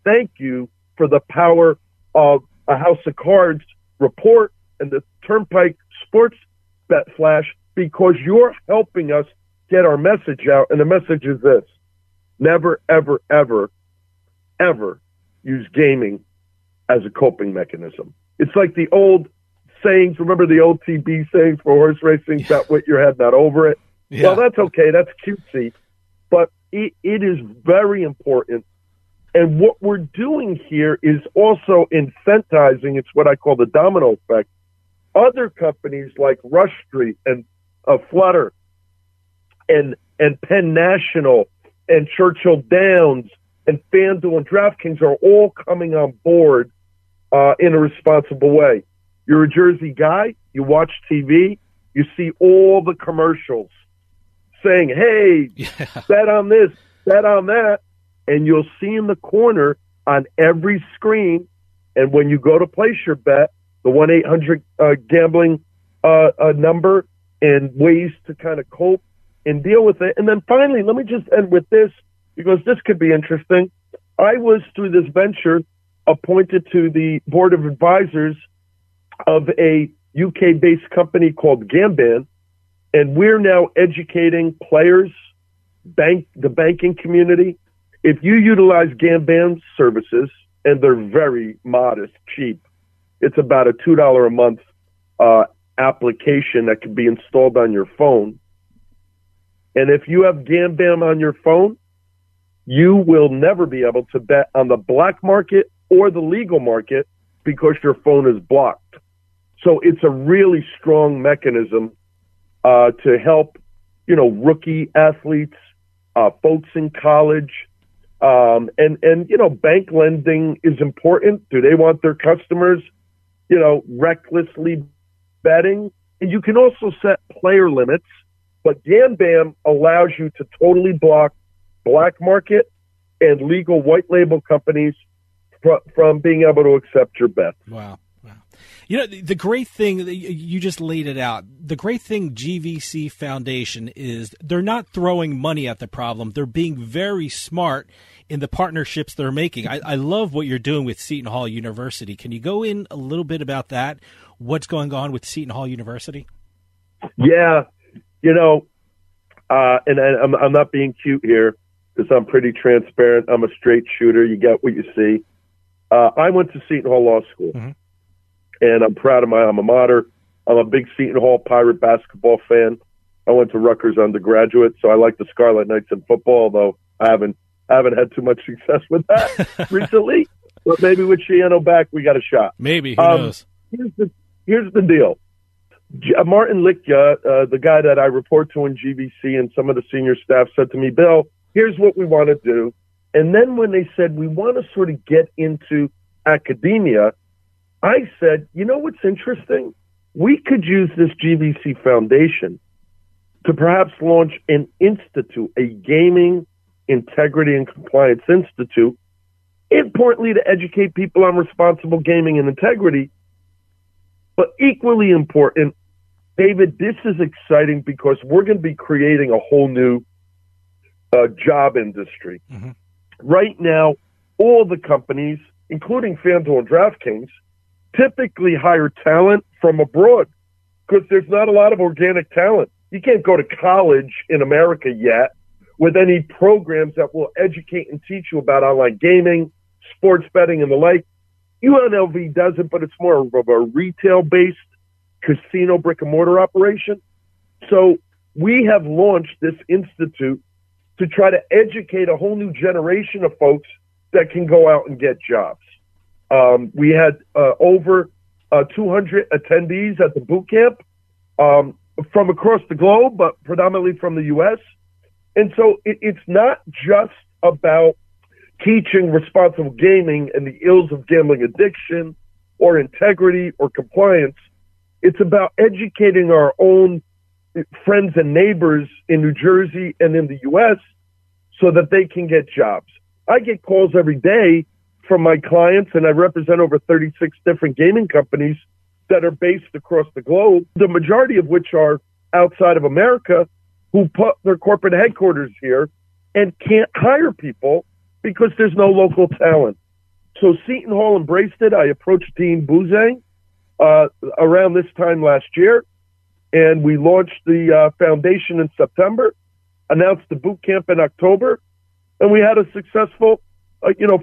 Speaker 6: thank you for the power of a House of Cards report and the Turnpike Sports Bet Flash, because you're helping us get our message out. And the message is this: never, ever, ever, ever use gaming as a coping mechanism. It's like the old sayings. Remember the old TB sayings for horse racing? Bet with your head, not over it. Yeah. Well, that's okay. That's cutesy. But it is very important. And what we're doing here is also incentivizing, it's what I call the domino effect, other companies like Rush Street and Flutter and Penn National and Churchill Downs and FanDuel and DraftKings are all coming on board in a responsible way. You're a Jersey guy, you watch TV, you see all the commercials saying, hey, bet on this, bet on that, and you'll see in the corner on every screen, and when you go to place your bet, the 1-800 gambling number and ways to kind of cope and deal with it. And then finally, let me just end with this, because this could be interesting. I was, through this venture, appointed to the board of advisors of a UK-based company called Gamban, and we're now educating players, the banking community. If you utilize Gamban services, and they're very modest, cheap, it's about a $2 a month application that can be installed on your phone. And if you have Gamban on your phone, you will never be able to bet on the black market or the legal market because your phone is blocked. So it's a really strong mechanism to help, rookie athletes, folks in college, and bank lending is important. Do they want their customers, recklessly betting? And you can also set player limits, but Gamban allows you to totally block black market and legal white label companies from being able to accept your bets.
Speaker 1: Wow. The great thing, you just laid it out, the great thing GVC Foundation is they're not throwing money at the problem. They're being very smart in the partnerships they're making. I love what you're doing with Seton Hall University. Can you go in a little bit about that? What's going on with Seton Hall University?
Speaker 6: Yeah, and I'm not being cute here because I'm pretty transparent. I'm a straight shooter. You get what you see. I went to Seton Hall Law School. Mm-hmm. And I'm proud of my alma mater. I'm a big Seton Hall Pirate basketball fan. I went to Rutgers undergraduate, so I like the Scarlet Knights in football, although I haven't had too much success with that recently. But maybe with Shiano back, we got a shot.
Speaker 1: Maybe, who knows?
Speaker 6: Here's the deal. Martin Lichtya, the guy that I report to in GVC, and some of the senior staff said to me, Bill, here's what we want to do. And then when they said, we want to sort of get into academia, I said, what's interesting? We could use this GVC Foundation to perhaps launch an institute, a gaming integrity and compliance institute, importantly to educate people on responsible gaming and integrity. But equally important, David, this is exciting because we're going to be creating a whole new job industry. Mm-hmm. Right now, all the companies, including FanDuel and DraftKings, typically hire talent from abroad because there's not a lot of organic talent. You can't go to college in America yet with any programs that will educate and teach you about online gaming, sports betting, and the like. UNLV does it, but it's more of a retail-based casino brick-and-mortar operation. So we have launched this institute to try to educate a whole new generation of folks that can go out and get jobs. We had over 200 attendees at the boot camp from across the globe, but predominantly from the U.S. And so it's not just about teaching responsible gaming and the ills of gambling addiction or integrity or compliance. It's about educating our own friends and neighbors in New Jersey and in the U.S. so that they can get jobs. I get calls every day from my clients, and I represent over 36 different gaming companies that are based across the globe, the majority of which are outside of America, who put their corporate headquarters here and can't hire people because there's no local talent. So Seton Hall embraced it. I approached Dean Buzang around this time last year, and we launched the foundation in September, announced the boot camp in October, and we had a successful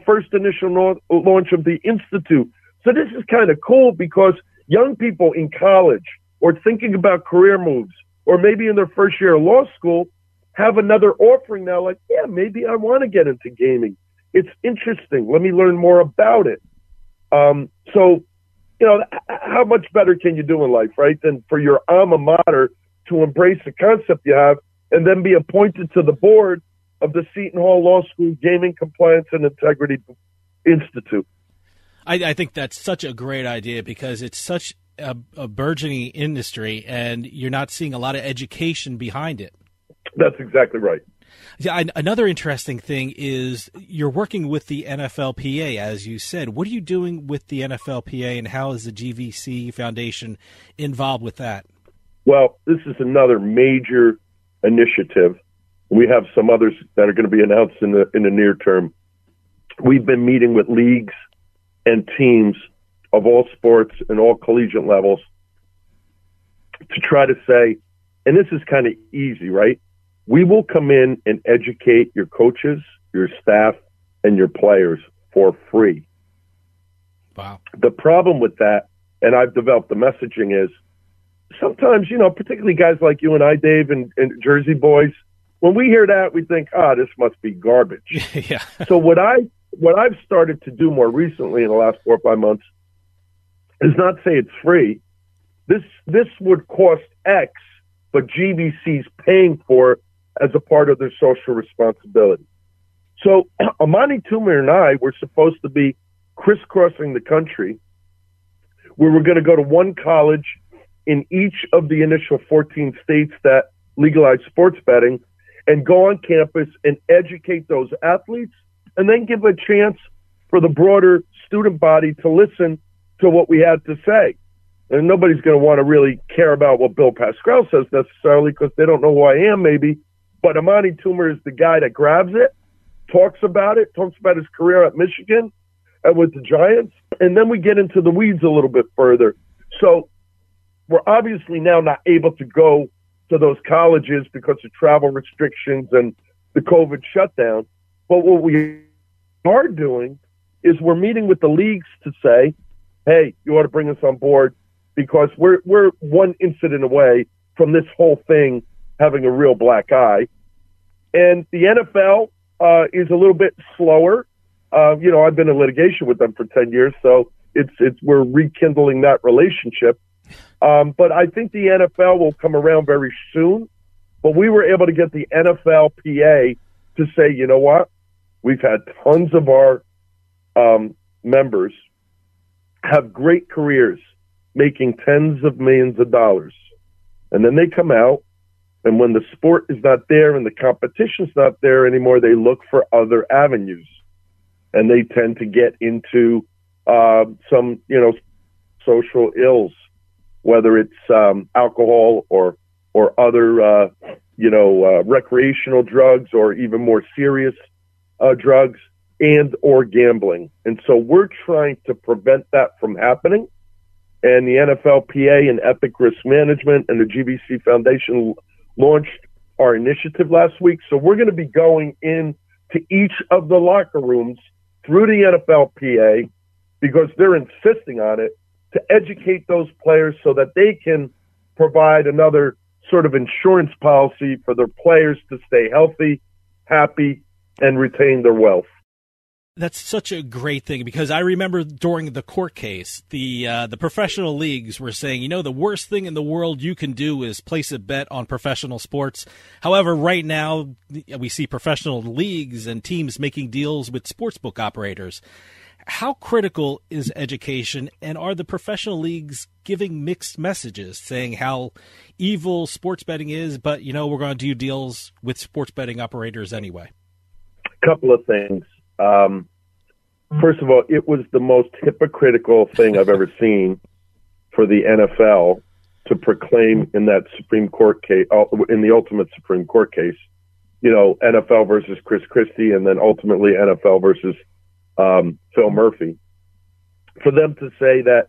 Speaker 6: first initial launch of the Institute. So this is kind of cool because young people in college or thinking about career moves or maybe in their first year of law school have another offering now like, yeah, maybe I want to get into gaming. It's interesting. Let me learn more about it. So, how much better can you do in life, right, than for your alma mater to embrace the concept you have and then be appointed to the board of the Seton Hall Law School Gaming Compliance and Integrity Institute.
Speaker 1: I think that's such a great idea because it's such a burgeoning industry and you're not seeing a lot of education behind it.
Speaker 6: That's exactly right.
Speaker 1: Yeah, another interesting thing is you're working with the NFLPA, as you said. What are you doing with the NFLPA and how is the GVC Foundation involved with that?
Speaker 6: Well, this is another major initiative. We have some others that are going to be announced in the near term. We've been meeting with leagues and teams of all sports and all collegiate levels to try to say, and this is kind of easy, right? We will come in and educate your coaches, your staff, and your players for free.
Speaker 1: Wow.
Speaker 6: The problem with that, and I've developed the messaging, is sometimes, particularly guys like you and I, Dave, and Jersey boys, when we hear that, we think, this must be garbage.
Speaker 1: Yeah.
Speaker 6: So what I've started to do more recently in the last 4 or 5 months is not say it's free. This would cost X, but GVC's paying for it as a part of their social responsibility. So Amani Toomer and I were supposed to be crisscrossing the country. We were going to go to one college in each of the initial 14 states that legalize sports betting and go on campus and educate those athletes and then give a chance for the broader student body to listen to what we had to say. And nobody's going to want to really care about what Bill Pascrell says necessarily because they don't know who I am maybe. But Amani Toomer is the guy that grabs it, talks about his career at Michigan and with the Giants. And then we get into the weeds a little bit further. So we're obviously now not able to go to those colleges because of travel restrictions and the COVID shutdown. But what we are doing is we're meeting with the leagues to say, hey, you ought to bring us on board because we're one incident away from this whole thing having a real black eye. And the NFL is a little bit slower. I've been in litigation with them for 10 years, so we're rekindling that relationship. But I think the NFL will come around very soon. But we were able to get the NFLPA to say, you know what? We've had tons of our members have great careers making tens of millions of dollars. And then they come out, and when the sport is not there and the competition's not there anymore, they look for other avenues. And they tend to get into some, social ills, whether it's alcohol or other, recreational drugs or even more serious drugs and or gambling. And so we're trying to prevent that from happening. And the NFLPA and Epic Risk Management and the GVC Foundation launched our initiative last week. So we're going to be going in to each of the locker rooms through the NFLPA because they're insisting on it to educate those players so that they can provide another sort of insurance policy for their players to stay healthy, happy, and retain their wealth.
Speaker 1: That's such a great thing because I remember during the court case, the professional leagues were saying, the worst thing in the world you can do is place a bet on professional sports. However, right now we see professional leagues and teams making deals with sportsbook operators. How critical is education, and are the professional leagues giving mixed messages saying how evil sports betting is, but, we're going to do deals with sports betting operators anyway?
Speaker 6: A couple of things. First of all, it was the most hypocritical thing I've ever seen for the NFL to proclaim in that Supreme Court case, in the ultimate Supreme Court case, NFL versus Chris Christie and then ultimately NFL versus Phil Murphy, for them to say that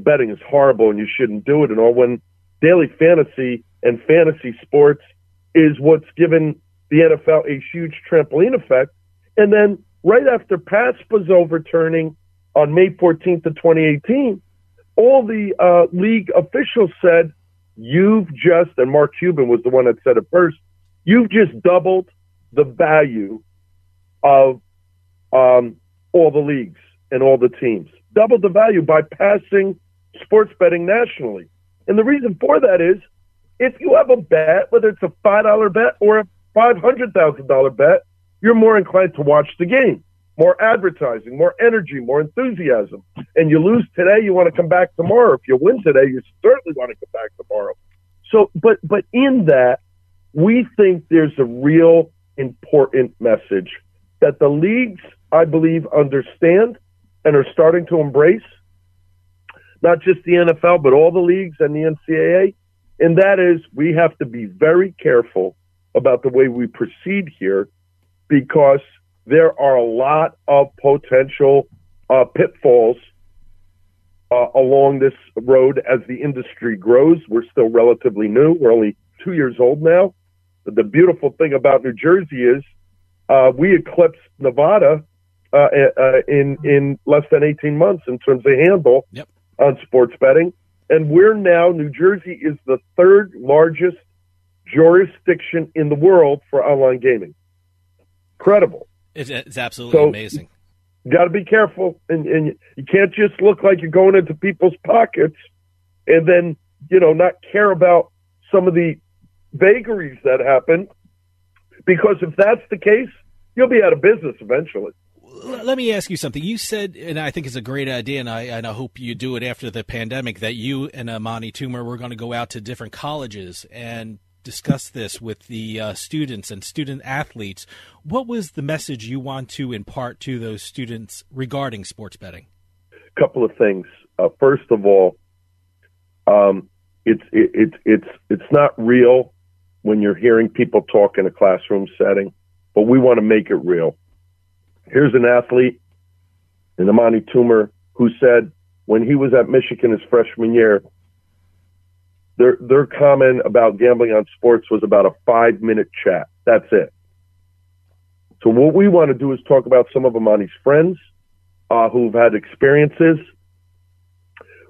Speaker 6: betting is horrible and you shouldn't do it and all, when daily fantasy and fantasy sports is what's given the NFL a huge trampoline effect. And then right after PASPA's overturning on May 14th of 2018, all the league officials said, and Mark Cuban was the one that said it first, you've just doubled the value of all the leagues and all the teams. Doubled the value by passing sports betting nationally. And the reason for that is if you have a bet, whether it's a $5 bet or a $500,000 bet, you're more inclined to watch the game. More advertising, more energy, more enthusiasm. And you lose today, you want to come back tomorrow. If you win today, you certainly want to come back tomorrow. So, but in that, we think there's a real important message that the leagues, I believe, understand and are starting to embrace, not just the NFL, but all the leagues and the NCAA. And that is, we have to be very careful about the way we proceed here, because there are a lot of potential pitfalls along this road as the industry grows. We're still relatively new. We're only 2 years old now. But the beautiful thing about New Jersey is we eclipsed Nevada in less than 18 months in terms of handle on sports betting. And New Jersey is the third largest jurisdiction in the world for online gaming. Incredible.
Speaker 1: It's absolutely amazing.
Speaker 6: You got to be careful, and you can't just look like you're going into people's pockets and then, not care about some of the vagaries that happen, because if that's the case, you'll be out of business eventually.
Speaker 1: Let me ask you something. You said, and I think it's a great idea, and I hope you do it after the pandemic, that you and Amani Toomer were going to go out to different colleges and discuss this with the students and student athletes. What was the message you want to impart to those students regarding sports betting?
Speaker 6: A couple of things. First of all, it's not real when you're hearing people talk in a classroom setting, but we want to make it real. Here's an athlete, an Amani Toomer, who said when he was at Michigan his freshman year, their comment about gambling on sports was about a 5-minute chat. That's it. So what we want to do is talk about some of Amani's friends who've had experiences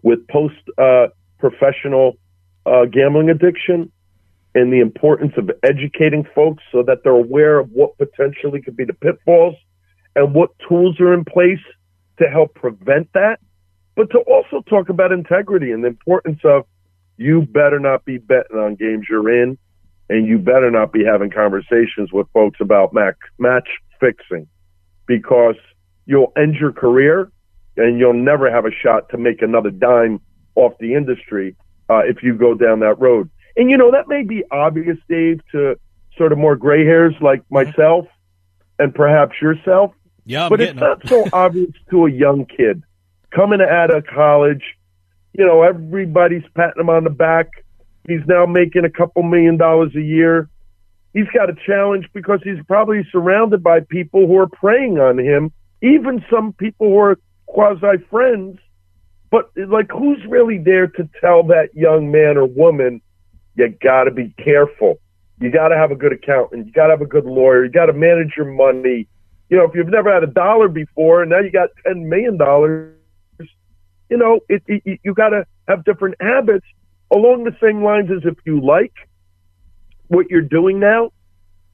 Speaker 6: with post-professional gambling addiction, and the importance of educating folks so that they're aware of what potentially could be the pitfalls and what tools are in place to help prevent that, but to also talk about integrity and the importance of, you better not be betting on games you're in, and you better not be having conversations with folks about match fixing, because you'll end your career and you'll never have a shot to make another dime off the industry if you go down that road. And, that may be obvious, Dave, to sort of more gray hairs like myself and perhaps yourself.
Speaker 1: Yeah,
Speaker 6: but it's not so obvious to a young kid coming out of college. Everybody's patting him on the back. He's now making a couple $1 million a year. He's got a challenge because he's probably surrounded by people who are preying on him, even some people who are quasi-friends. But, who's really there to tell that young man or woman, you got to be careful. You got to have a good accountant. You got to have a good lawyer. You got to manage your money. If you've never had $1 before and now you got $10 million, you got to have different habits along the same lines as if you like what you're doing now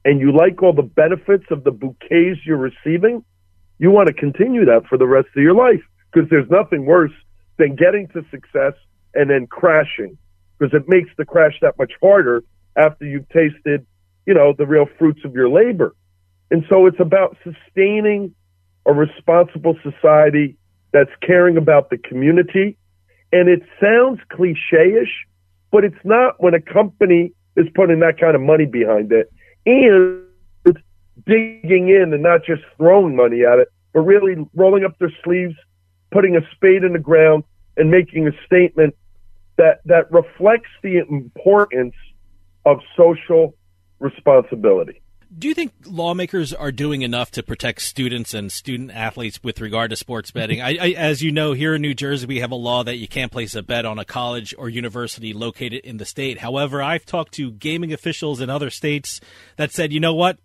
Speaker 6: and you like all the benefits of the bouquets you're receiving, you want to continue that for the rest of your life, because there's nothing worse than getting to success and then crashing, because it makes the crash that much harder after you've tasted, the real fruits of your labor. And so it's about sustaining a responsible society that's caring about the community. And it sounds cliche-ish, but it's not when a company is putting that kind of money behind it and digging in and not just throwing money at it, but really rolling up their sleeves, putting a spade in the ground, and making a statement that reflects the importance of social responsibility.
Speaker 1: Do you think lawmakers are doing enough to protect students and student athletes with regard to sports betting? As you know, here in New Jersey, we have a law that you can't place a bet on a college or university located in the state. However, I've talked to gaming officials in other states that said, you know what,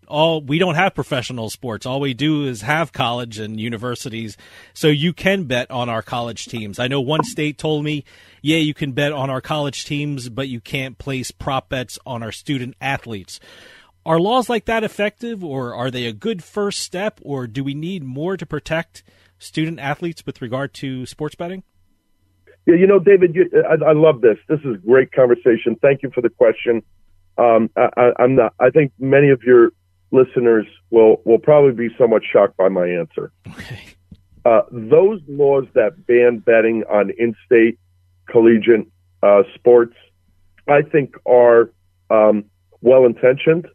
Speaker 1: we don't have professional sports. All we do is have college and universities, so you can bet on our college teams. I know one state told me, yeah, you can bet on our college teams, but you can't place prop bets on our student athletes. Are laws like that effective, or are they a good first step, or do we need more to protect student athletes with regard to sports betting?
Speaker 6: Yeah, David, I love this. This is a great conversation. Thank you for the question. I think many of your listeners will probably be somewhat shocked by my answer.
Speaker 1: Okay.
Speaker 6: Those laws that ban betting on in-state collegiate sports, I think are well-intentioned,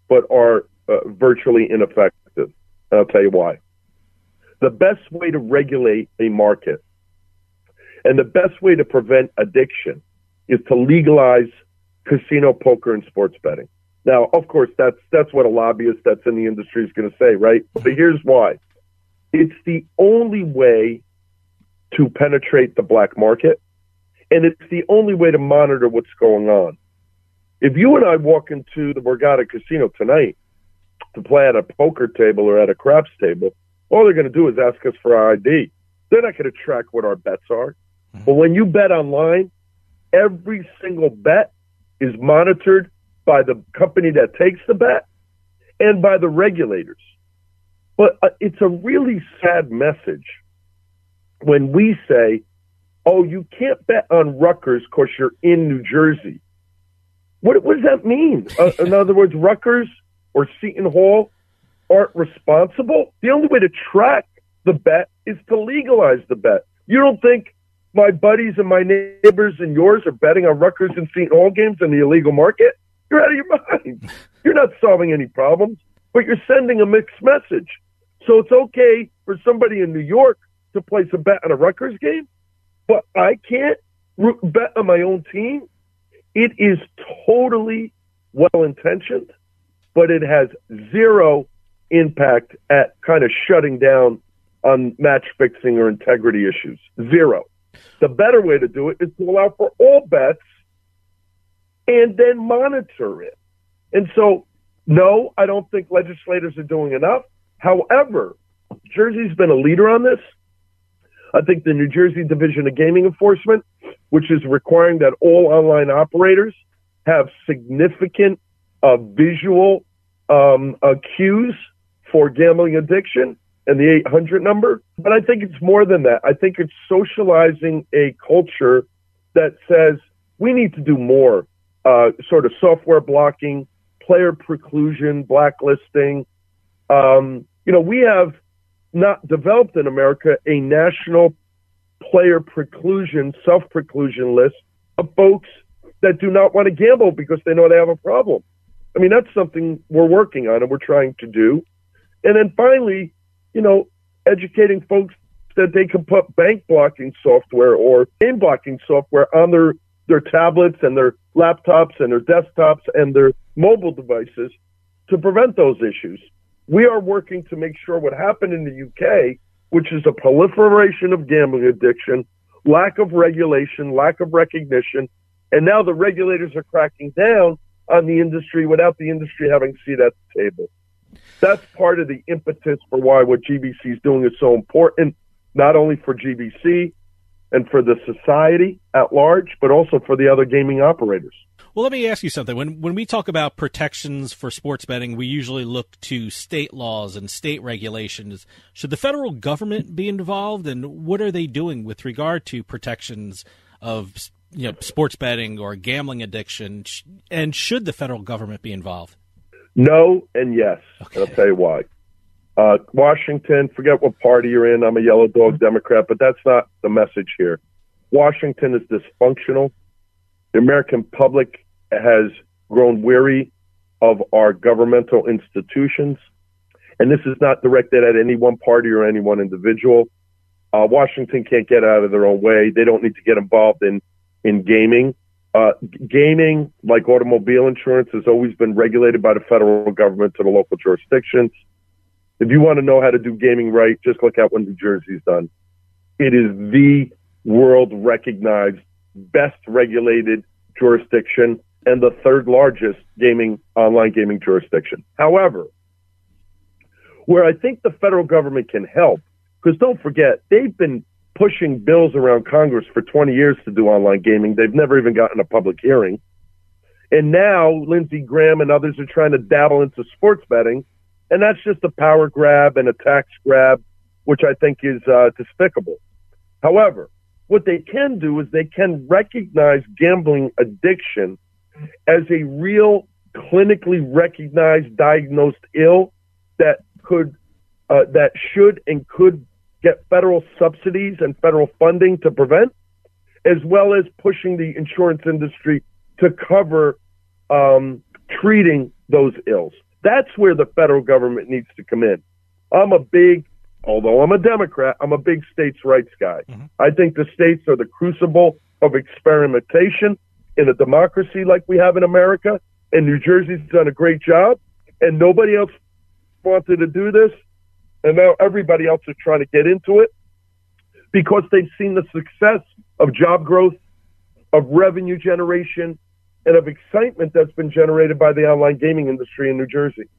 Speaker 6: but are virtually ineffective. And I'll tell you why. The best way to regulate a market and the best way to prevent addiction is to legalize casino, poker, and sports betting. Now, of course, that's what a lobbyist that's in the industry is going to say, right? But here's why. It's the only way to penetrate the black market, and it's the only way to monitor what's going on. If you and I walk into the Borgata Casino tonight to play at a poker table or at a craps table, all they're going to do is ask us for our ID. They're not going to track what our bets are. But when you bet online, every single bet is monitored by the company that takes the bet and by the regulators. But it's a really sad message when we say, oh, you can't bet on Rutgers because you're in New Jersey. What does that mean? In other words, Rutgers or Seton Hall aren't responsible? The only way to track the bet is to legalize the bet. You don't think my buddies and my neighbors and yours are betting on Rutgers and Seton Hall games in the illegal market? You're out of your mind. You're not solving any problems, but you're sending a mixed message. So it's okay for somebody in New York to place a bet on a Rutgers game, but I can't bet on my own team. It is totally well-intentioned, but it has zero impact at kind of shutting down on match fixing or integrity issues. Zero. The better way to do it is to allow for all bets and then monitor it. And so, no, I don't think legislators are doing enough. However, Jersey's been a leader on this. I think the New Jersey Division of Gaming Enforcement, which is requiring that all online operators have significant visual cues for gambling addiction and the 800 number. But I think it's more than that. I think it's socializing a culture that says we need to do more, sort of software blocking, player preclusion, blacklisting. We have not developed in America a national player preclusion, self-preclusion list of folks that do not want to gamble because they know they have a problem. I mean, that's something we're working on and we're trying to do. And then finally, educating folks that they can put bank blocking software or game blocking software on their tablets and their laptops and their desktops and their mobile devices to prevent those issues. We are working to make sure what happened in the UK, which is a proliferation of gambling addiction, lack of regulation, lack of recognition, and now the regulators are cracking down on the industry without the industry having a seat at the table. That's part of the impetus for why what GVC is doing is so important, not only for GVC and for the society at large, but also for the other gaming operators.
Speaker 1: Well, let me ask you something. When we talk about protections for sports betting, we usually look to state laws and state regulations. Should the federal government be involved, and what are they doing with regard to protections of sports betting or gambling addiction? And should the federal government be involved?
Speaker 6: No and yes. Okay. And I'll tell you why. Washington, forget what party you're in. I'm a yellow dog Democrat, but that's not the message here. Washington is dysfunctional. The American public has grown weary of our governmental institutions. And this is not directed at any one party or any one individual. Washington can't get out of their own way. They don't need to get involved in gaming. Gaming, like automobile insurance, has always been regulated by the federal government to the local jurisdictions. If you want to know how to do gaming right, just look at what New Jersey's done. It is the world-recognized, best-regulated jurisdiction and the third largest online gaming jurisdiction. However, where I think the federal government can help, because don't forget, they've been pushing bills around Congress for 20 years to do online gaming. They've never even gotten a public hearing. And now Lindsey Graham and others are trying to dabble into sports betting, and that's just a power grab and a tax grab, which I think is despicable. However, what they can do is they can recognize gambling addiction as a real clinically recognized, diagnosed ill that should and could get federal subsidies and federal funding to prevent, as well as pushing the insurance industry to cover treating those ills. That's where the federal government needs to come in. Although I'm a Democrat, I'm a big states' rights guy. Mm-hmm. I think the states are the crucible of experimentation, in a democracy like we have in America, and New Jersey's done a great job, and nobody else wanted to do this, and now everybody else is trying to get into it because they've seen the success of job growth, of revenue generation, and of excitement that's been generated by the online gaming industry in New Jersey.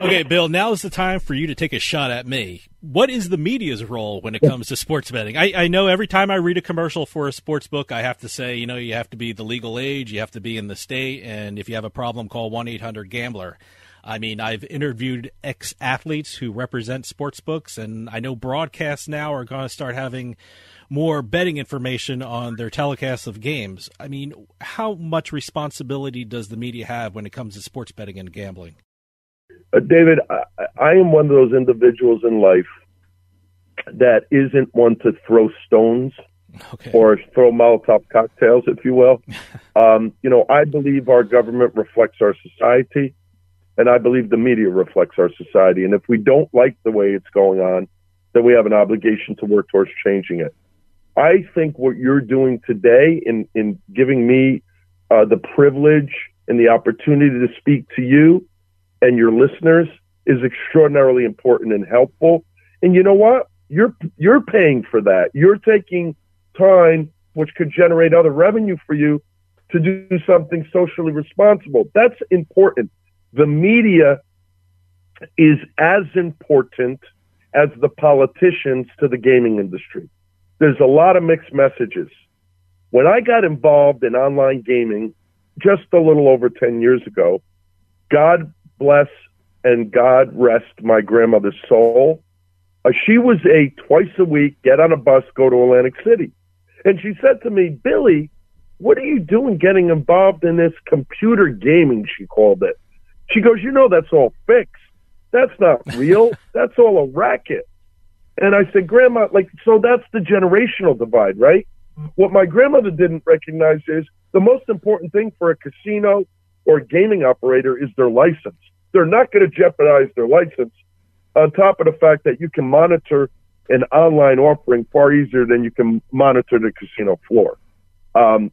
Speaker 1: Okay, Bill, now is the time for you to take a shot at me. What is the media's role when it comes to sports betting? I know every time I read a commercial for a sports book, I have to say, you have to be the legal age, you have to be in the state, and if you have a problem, call 1-800-GAMBLER. I mean, I've interviewed ex-athletes who represent sports books, and I know broadcasts now are going to start having more betting information on their telecasts of games. I mean, how much responsibility does the media have when it comes to sports betting and gambling?
Speaker 6: David, I am one of those individuals in life that isn't one to throw stones or throw Molotov cocktails, if you will. I believe our government reflects our society, and I believe the media reflects our society. And if we don't like the way it's going on, then we have an obligation to work towards changing it. I think what you're doing today in giving me the privilege and the opportunity to speak to you and your listeners is extraordinarily important and helpful. And you know what? You're paying for that. You're taking time, which could generate other revenue for you, to do something socially responsible. That's important. The media is as important as the politicians to the gaming industry. There's a lot of mixed messages. When I got involved in online gaming just a little over 10 years ago, God bless and God rest my grandmother's soul. She was a twice a week, get on a bus, go to Atlantic City. And she said to me, Billy, what are you doing getting involved in this computer gaming, she called it. She goes, that's all fixed. That's not real. That's all a racket. And I said, Grandma, so that's the generational divide, right? What my grandmother didn't recognize is the most important thing for a casino or a gaming operator is their license. They're not going to jeopardize their license, on top of the fact that you can monitor an online offering far easier than you can monitor the casino floor. And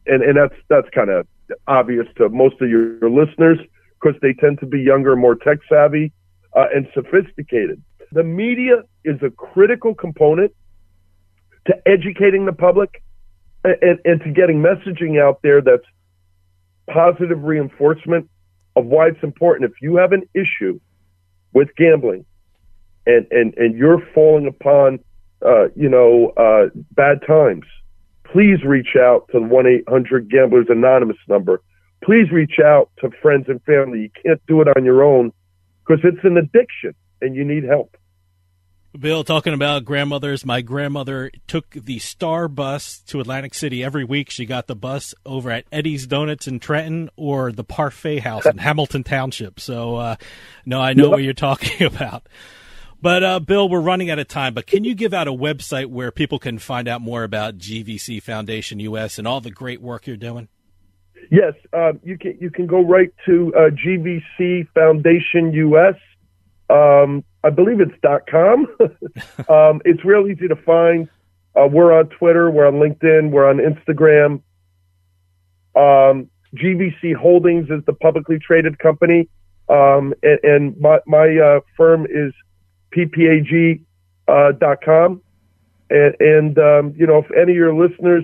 Speaker 6: that's kind of obvious to most of your listeners because they tend to be younger, more tech savvy, and sophisticated. The media is a critical component to educating the public and to getting messaging out there that's positive reinforcement of why it's important. If you have an issue with gambling and you're falling upon, bad times, please reach out to the 1-800-GAMBLERS Anonymous number. Please reach out to friends and family. You can't do it on your own because it's an addiction and you need help.
Speaker 1: Bill, talking about grandmothers, my grandmother took the Star bus to Atlantic City every week. She got the bus over at Eddie's Donuts in Trenton or the Parfait House in Hamilton Township. So, no, I know what you're talking about. But, Bill, we're running out of time. But can you give out a website where people can find out more about GVC Foundation US and all the great work you're doing?
Speaker 6: Yes, you can go right to GVC Foundation US. I believe it's .com. It's real easy to find. We're on Twitter, we're on LinkedIn, we're on Instagram. GVC Holdings is the publicly traded company, and my firm is ppag.com. And if any of your listeners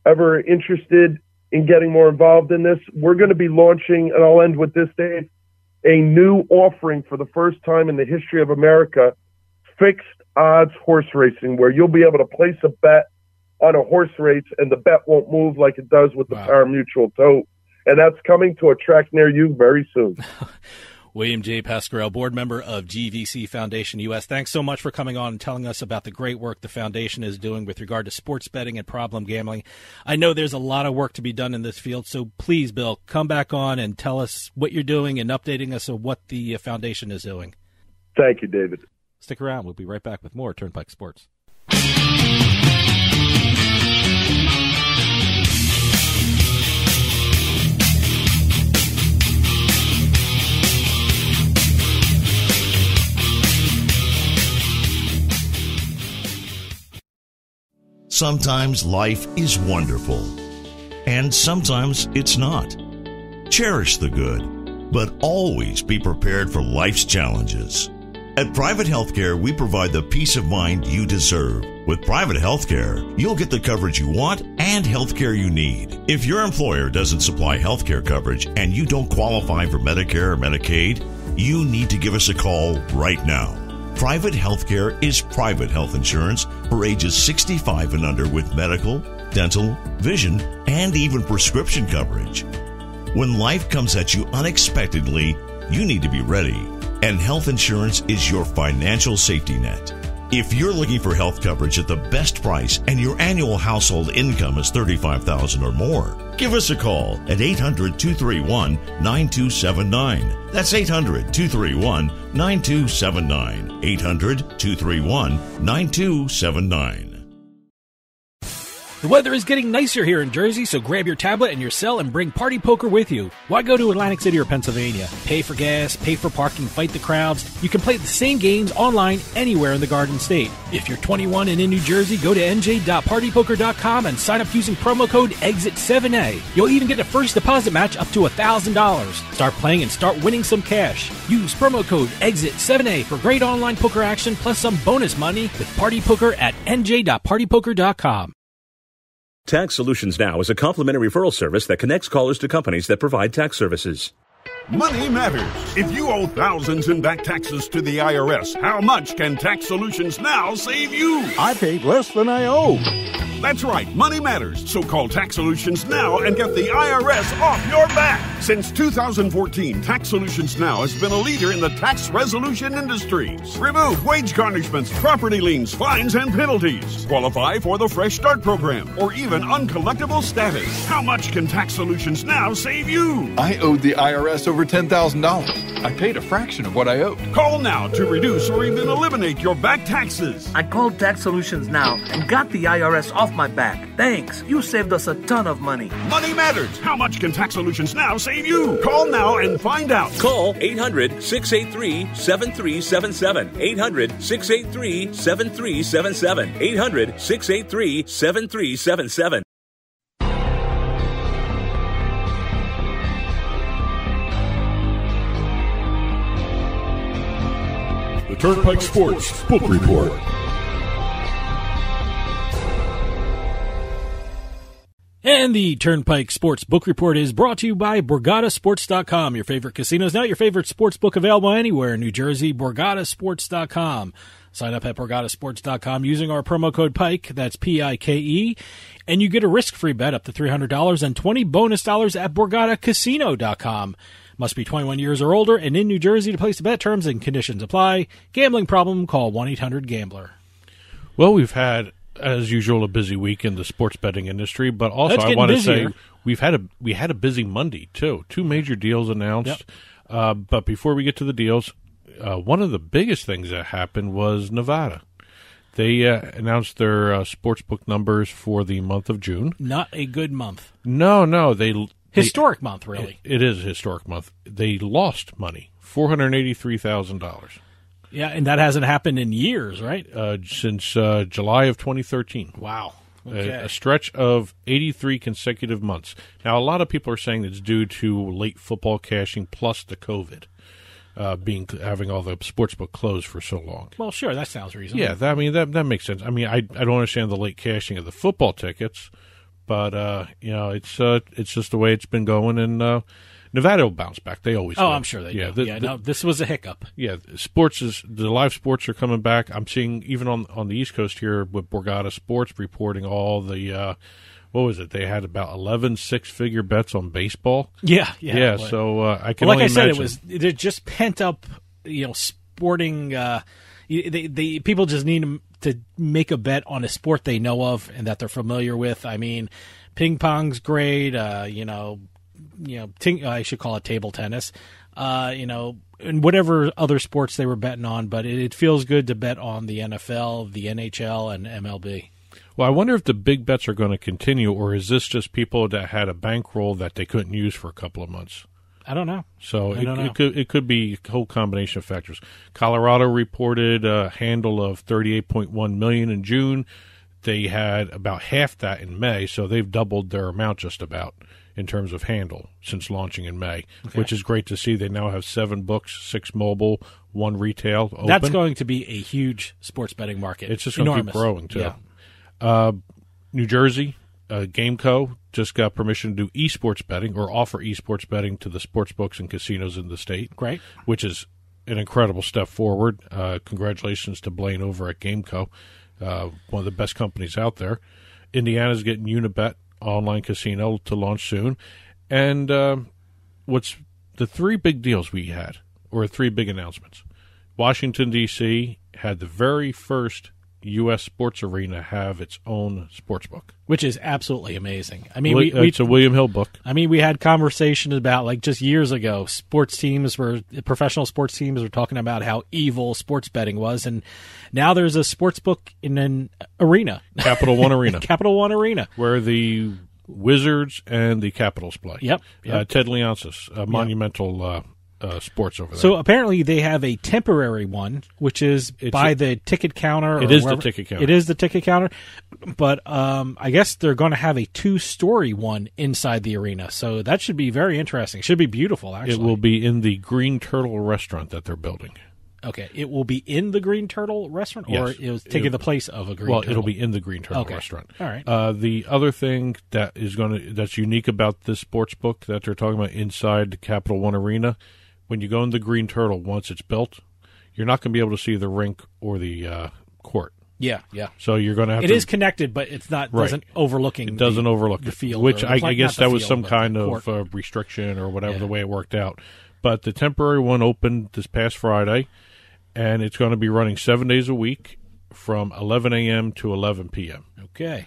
Speaker 6: ever interested in getting more involved in this, we're going to be launching, and I'll end with this, Dave, a new offering for the first time in the history of America, fixed odds horse racing, where you'll be able to place a bet on a horse race and the bet won't move like it does with the pari-mutuel tote. And that's coming to a track near you very soon.
Speaker 1: William J Pascrell, board member of GVC Foundation US. Thanks so much for coming on and telling us about the great work the foundation is doing with regard to sports betting and problem gambling. I know there's a lot of work to be done in this field, so please, Bill, come back on and tell us what you're doing and updating us on what the foundation is doing.
Speaker 6: Thank you, David.
Speaker 1: Stick around. We'll be right back with more Turnpike Sports.
Speaker 3: Sometimes life is wonderful.
Speaker 7: and sometimes it's not. Cherish the good, but always be prepared for life's challenges. At Private Healthcare, we provide the peace of mind you deserve. With private healthcare, you'll get the coverage you want and healthcare you need. If your employer doesn't supply healthcare coverage and you don't qualify for Medicare or Medicaid, you need to give us a call right now. Private healthcare is private health insurance for ages 65 and under with medical, dental, vision, and even prescription coverage. When life comes at you unexpectedly, you need to be ready. And health insurance is your financial safety net. If you're looking for health coverage at the best price and your annual household income is $35,000 or more, give us a call at 800-231-9279. That's 800-231-9279. 800-231-9279.
Speaker 1: The weather is getting nicer here in Jersey, so grab your tablet and your cell and bring Party Poker with you. Why go to Atlantic City or Pennsylvania? Pay for gas, pay for parking, fight the crowds. You can play the same games online anywhere in the Garden State. If you're 21 and in New Jersey, go to nj.partypoker.com and sign up using promo code EXIT7A. You'll even get a first deposit match up to $1,000. Start playing and start winning some cash. Use promo code EXIT7A for great online poker action plus some bonus money with Party Poker at nj.partypoker.com.
Speaker 8: Tax Solutions Now is a complimentary referral service that connects callers to companies that provide tax services.
Speaker 9: Money matters. If you owe thousands in back taxes to the IRS, how much can Tax Solutions Now save you?
Speaker 3: I paid less than I owe.
Speaker 9: That's right, money matters. So call Tax Solutions Now and get the IRS off your back. Since 2014, Tax Solutions Now has been a leader in the tax resolution industry. Remove wage garnishments, property liens, fines, and penalties. Qualify for the Fresh Start program or even uncollectible status. How much can Tax Solutions Now save you?
Speaker 10: I owed the IRS over $10,000. I paid a fraction of what I owed.
Speaker 9: Call now to reduce or even eliminate your back taxes.
Speaker 11: I called Tax Solutions Now and got the IRS off my back. Thanks. You saved us a ton of money.
Speaker 9: Money matters. How much can Tax Solutions Now save you? Call now and find out.
Speaker 8: Call 800-683-7377. 800-683-7377. 800-683-7377.
Speaker 3: The Turnpike Sports Book Report.
Speaker 1: And the Turnpike Sports Book Report is brought to you by BorgataSports.com. Your favorite casinos now, your favorite sports book available anywhere in New Jersey, BorgataSports.com. Sign up at BorgataSports.com using our promo code PIKE, that's P-I-K-E, and you get a risk-free bet up to $300 and 20 bonus dollars at BorgataCasino.com. Must be 21 years or older and in New Jersey to place the bet. Terms and conditions apply. Gambling problem, call 1-800-GAMBLER.
Speaker 2: Well, we've had, as usual, a busy week in the sports betting industry, but also I want to say we had a busy Monday too. 2 major deals announced. Yep. But before we get to the deals, one of the biggest things that happened was Nevada. They announced their sportsbook numbers for the month of June.
Speaker 1: Not a good month.
Speaker 2: No,
Speaker 1: historic month, really.
Speaker 2: It is a historic month. They lost money, $483,000.
Speaker 1: Yeah, and that hasn't happened in years, right?
Speaker 2: Since July of 2013.
Speaker 1: Wow. Okay.
Speaker 2: A stretch of 83 consecutive months. Now, a lot of people are saying it's due to late football cashing plus the COVID, having all the sportsbook closed for so long.
Speaker 1: Well, sure, that sounds reasonable.
Speaker 2: Yeah, that makes sense. I mean, I don't understand the late cashing of the football tickets, but it's just the way it's been going, and Nevada will bounce back. They always do.
Speaker 1: I'm sure they do. No, this was a hiccup.
Speaker 2: Yeah, the live sports are coming back. I'm seeing even on the East Coast here with Borgata Sports reporting all the what was it? They had about 11 six-figure bets on baseball.
Speaker 1: Yeah.
Speaker 2: So I can
Speaker 1: only
Speaker 2: imagine.
Speaker 1: They're just pent up, sporting. The people just need to make a bet on a sport they know of and that they're familiar with. I mean, ping pong's great. I should call it table tennis. And whatever other sports they were betting on, but it feels good to bet on the NFL, the NHL, and MLB.
Speaker 2: Well, I wonder if the big bets are going to continue, or is this just people that had a bankroll that they couldn't use for a couple of months?
Speaker 1: I don't know.
Speaker 2: So it could be a whole combination of factors. Colorado reported a handle of $38.1 million in June. they had about half that in May, so they've doubled their amount just about in terms of handle since launching in May, which is great to see. They now have 7 books, 6 mobile, 1 retail open.
Speaker 1: That's going to be a huge sports betting market.
Speaker 2: It's just going to keep growing, too. Yeah. New Jersey, Gameco just got permission to do eSports betting or offer eSports betting to the sports books and casinos in the state.
Speaker 1: Great.
Speaker 2: Which is an incredible step forward. Congratulations to Blaine over at Gameco, one of the best companies out there. Indiana's getting Unibet online casino to launch soon. And what's the 3 big deals we had, or 3 big announcements? Washington, D.C. had the very first U.S. sports arena have its own sports book,
Speaker 1: which is absolutely amazing. I mean,
Speaker 2: it's a William Hill book.
Speaker 1: I mean, we had conversation about, like, just years ago, professional sports teams were talking about how evil sports betting was, and now there's a sports book in an arena,
Speaker 2: Capital One Arena,
Speaker 1: Capital One Arena,
Speaker 2: where the Wizards and the Capitals play.
Speaker 1: Yep.
Speaker 2: Ted Leonsis, monumental. Sports over there.
Speaker 1: So apparently they have a temporary one, which is the ticket counter.
Speaker 2: It is the ticket counter.
Speaker 1: It is the ticket counter, but I guess they're going to have a 2-story one inside the arena. So that should be very interesting. It should be beautiful, actually.
Speaker 2: It will be in the Green Turtle restaurant that they're building.
Speaker 1: Okay, it will be in the Green Turtle restaurant, or
Speaker 2: yes.
Speaker 1: it was taking the place of a Green Turtle?
Speaker 2: Well, it'll be in the Green Turtle restaurant.
Speaker 1: All right.
Speaker 2: The other thing that's unique about this sports book that they're talking about inside the Capital One Arena, when you go in the Green Turtle, once it's built, you're not going to be able to see the rink or the court.
Speaker 1: Yeah.
Speaker 2: So you're going to have
Speaker 1: It is connected, but it's not doesn't overlook the field.
Speaker 2: Which I guess that was some kind of restriction or whatever the way it worked out. But the temporary one opened this past Friday, and it's going to be running 7 days a week from 11 a.m. to 11 p.m.
Speaker 1: Okay.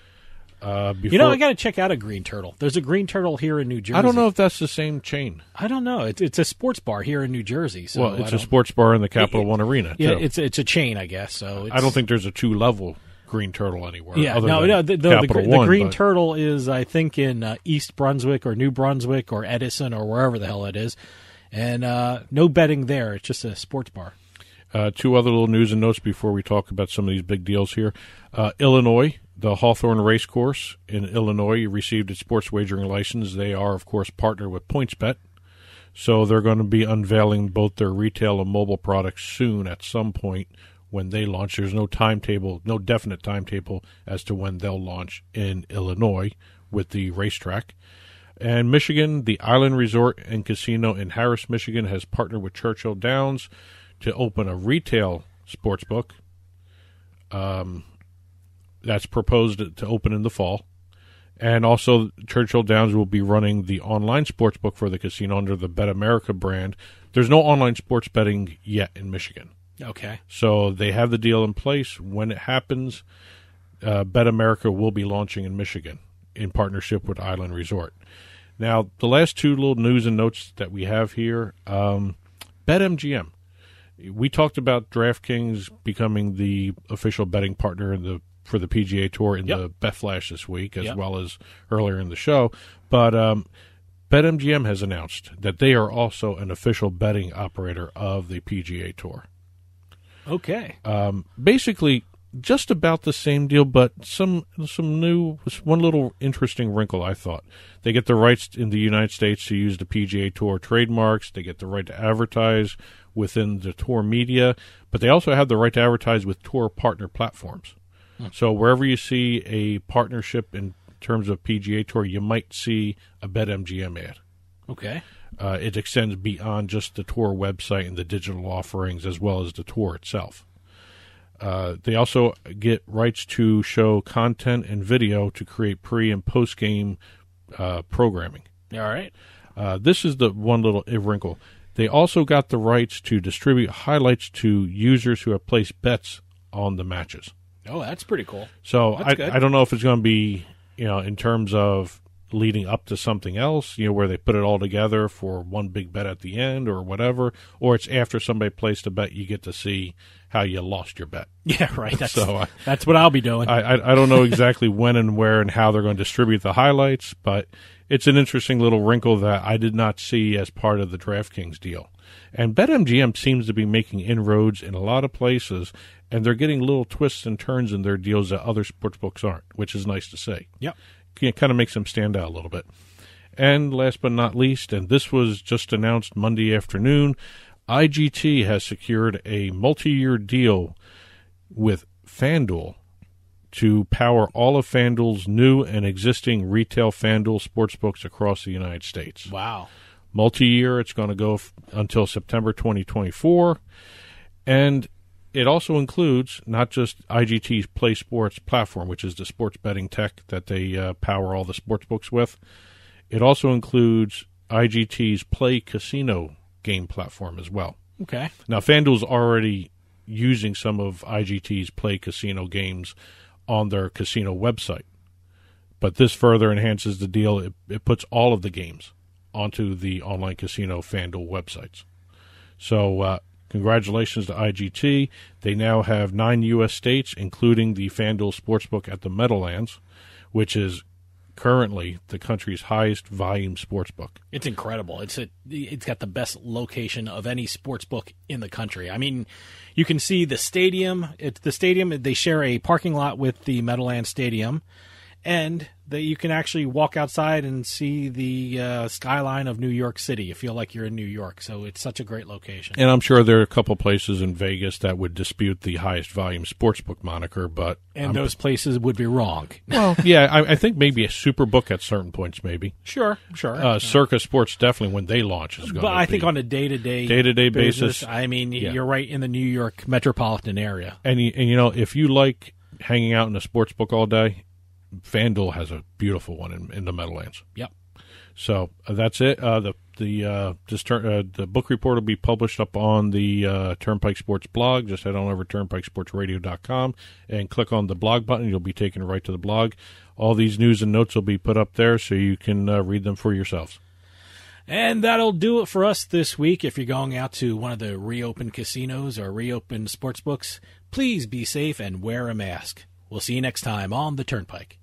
Speaker 1: I got to check out a Green Turtle. There's a Green Turtle here in New Jersey.
Speaker 2: I don't know if that's the same chain.
Speaker 1: I don't know. It's a sports bar here in New Jersey. So
Speaker 2: it's a sports bar in the Capital One Arena.
Speaker 1: Yeah,
Speaker 2: too.
Speaker 1: it's a chain, I guess. So
Speaker 2: I don't think there's a 2-level Green Turtle anywhere.
Speaker 1: Yeah, the Green Turtle is, I think, in East Brunswick or New Brunswick or Edison or wherever the hell it is, and no betting there. It's just a sports bar.
Speaker 2: 2 other little news and notes before we talk about some of these big deals here. Illinois. The Hawthorne Racecourse in Illinois received its sports wagering license. They are, of course, partnered with PointsBet. So they're going to be unveiling both their retail and mobile products soon at some point when they launch. There's no definite timetable as to when they'll launch in Illinois with the racetrack. And Michigan, the Island Resort and Casino in Harris, Michigan, has partnered with Churchill Downs to open a retail sports book. That's proposed to open in the fall. And also, Churchill Downs will be running the online sports book for the casino under the Bet America brand. There's no online sports betting yet in Michigan.
Speaker 1: Okay.
Speaker 2: So they have the deal in place. When it happens, Bet America will be launching in Michigan in partnership with Island Resort. Now, the last 2 little news and notes that we have here, BetMGM. We talked about DraftKings becoming the official betting partner for the PGA Tour in the Bet Flash this week, as well as earlier in the show. But BetMGM has announced that they are also an official betting operator of the PGA Tour.
Speaker 1: Okay.
Speaker 2: Basically, just about the same deal, but some new, one little interesting wrinkle, I thought. They get the rights in the United States to use the PGA Tour trademarks. They get the right to advertise within the Tour media, but they also have the right to advertise with Tour partner platforms. So wherever you see a partnership in terms of PGA Tour, you might see a BetMGM ad.
Speaker 1: Okay.
Speaker 2: It extends beyond just the Tour website and the digital offerings as well as the Tour itself. They also get rights to show content and video to create pre- and post-game programming.
Speaker 1: All right.
Speaker 2: This is the one little wrinkle. They also got the rights to distribute highlights to users who have placed bets on the matches.
Speaker 1: Oh, that's pretty cool.
Speaker 2: So I don't know if it's going to be, in terms of leading up to something else, where they put it all together for one big bet at the end or whatever, or it's after somebody placed a bet, you get to see how you lost your bet.
Speaker 1: Yeah, right. That's what I'll be doing.
Speaker 2: I don't know exactly when and where and how they're going to distribute the highlights, but it's an interesting little wrinkle that I did not see as part of the DraftKings deal. And BetMGM seems to be making inroads in a lot of places, and they're getting little twists and turns in their deals that other sportsbooks aren't, which is nice to see.
Speaker 1: Yep.
Speaker 2: It kind of makes them stand out a little bit. And last but not least, and this was just announced Monday afternoon, IGT has secured a multi-year deal with FanDuel to power all of FanDuel's new and existing retail FanDuel sportsbooks across the United States.
Speaker 1: Wow.
Speaker 2: Multi-year, it's going to go until September 2024. And it also includes not just IGT's Play Sports platform, which is the sports betting tech that they power all the sportsbooks with. It also includes IGT's Play Casino game platform as well.
Speaker 1: Okay.
Speaker 2: Now, FanDuel's already using some of IGT's Play Casino games on their casino website. But this further enhances the deal. It puts all of the games onto the online casino FanDuel websites. So congratulations to IGT. They now have 9 U.S. states, including the FanDuel Sportsbook at the Meadowlands, which is currently the country's highest volume sportsbook.
Speaker 1: It's incredible. It's got the best location of any sportsbook in the country. I mean, you can see the stadium. It's the stadium. They share a parking lot with the Meadowlands Stadium, and you can actually walk outside and see the skyline of New York City. You feel like you're in New York, so it's such a great location.
Speaker 2: And I'm sure there are a couple places in Vegas that would dispute the highest volume sportsbook moniker, but
Speaker 1: those places would be wrong.
Speaker 2: Well, yeah, I think maybe a Superbook at certain points, maybe.
Speaker 1: Sure.
Speaker 2: Circa Sports definitely when they launch is going to be.
Speaker 1: But I think on a day-to-day
Speaker 2: basis,
Speaker 1: I mean, You're right in the New York metropolitan area.
Speaker 2: And if you like hanging out in a sportsbook all day, FanDuel has a beautiful one in the Meadowlands.
Speaker 1: Yep.
Speaker 2: So that's it. The book report will be published up on the Turnpike Sports blog. Just head on over to turnpikesportsradio.com and click on the blog button. You'll be taken right to the blog. All these news and notes will be put up there so you can read them for yourselves.
Speaker 1: And that'll do it for us this week. If you're going out to one of the reopened casinos or reopened sportsbooks, please be safe and wear a mask. We'll see you next time on the Turnpike.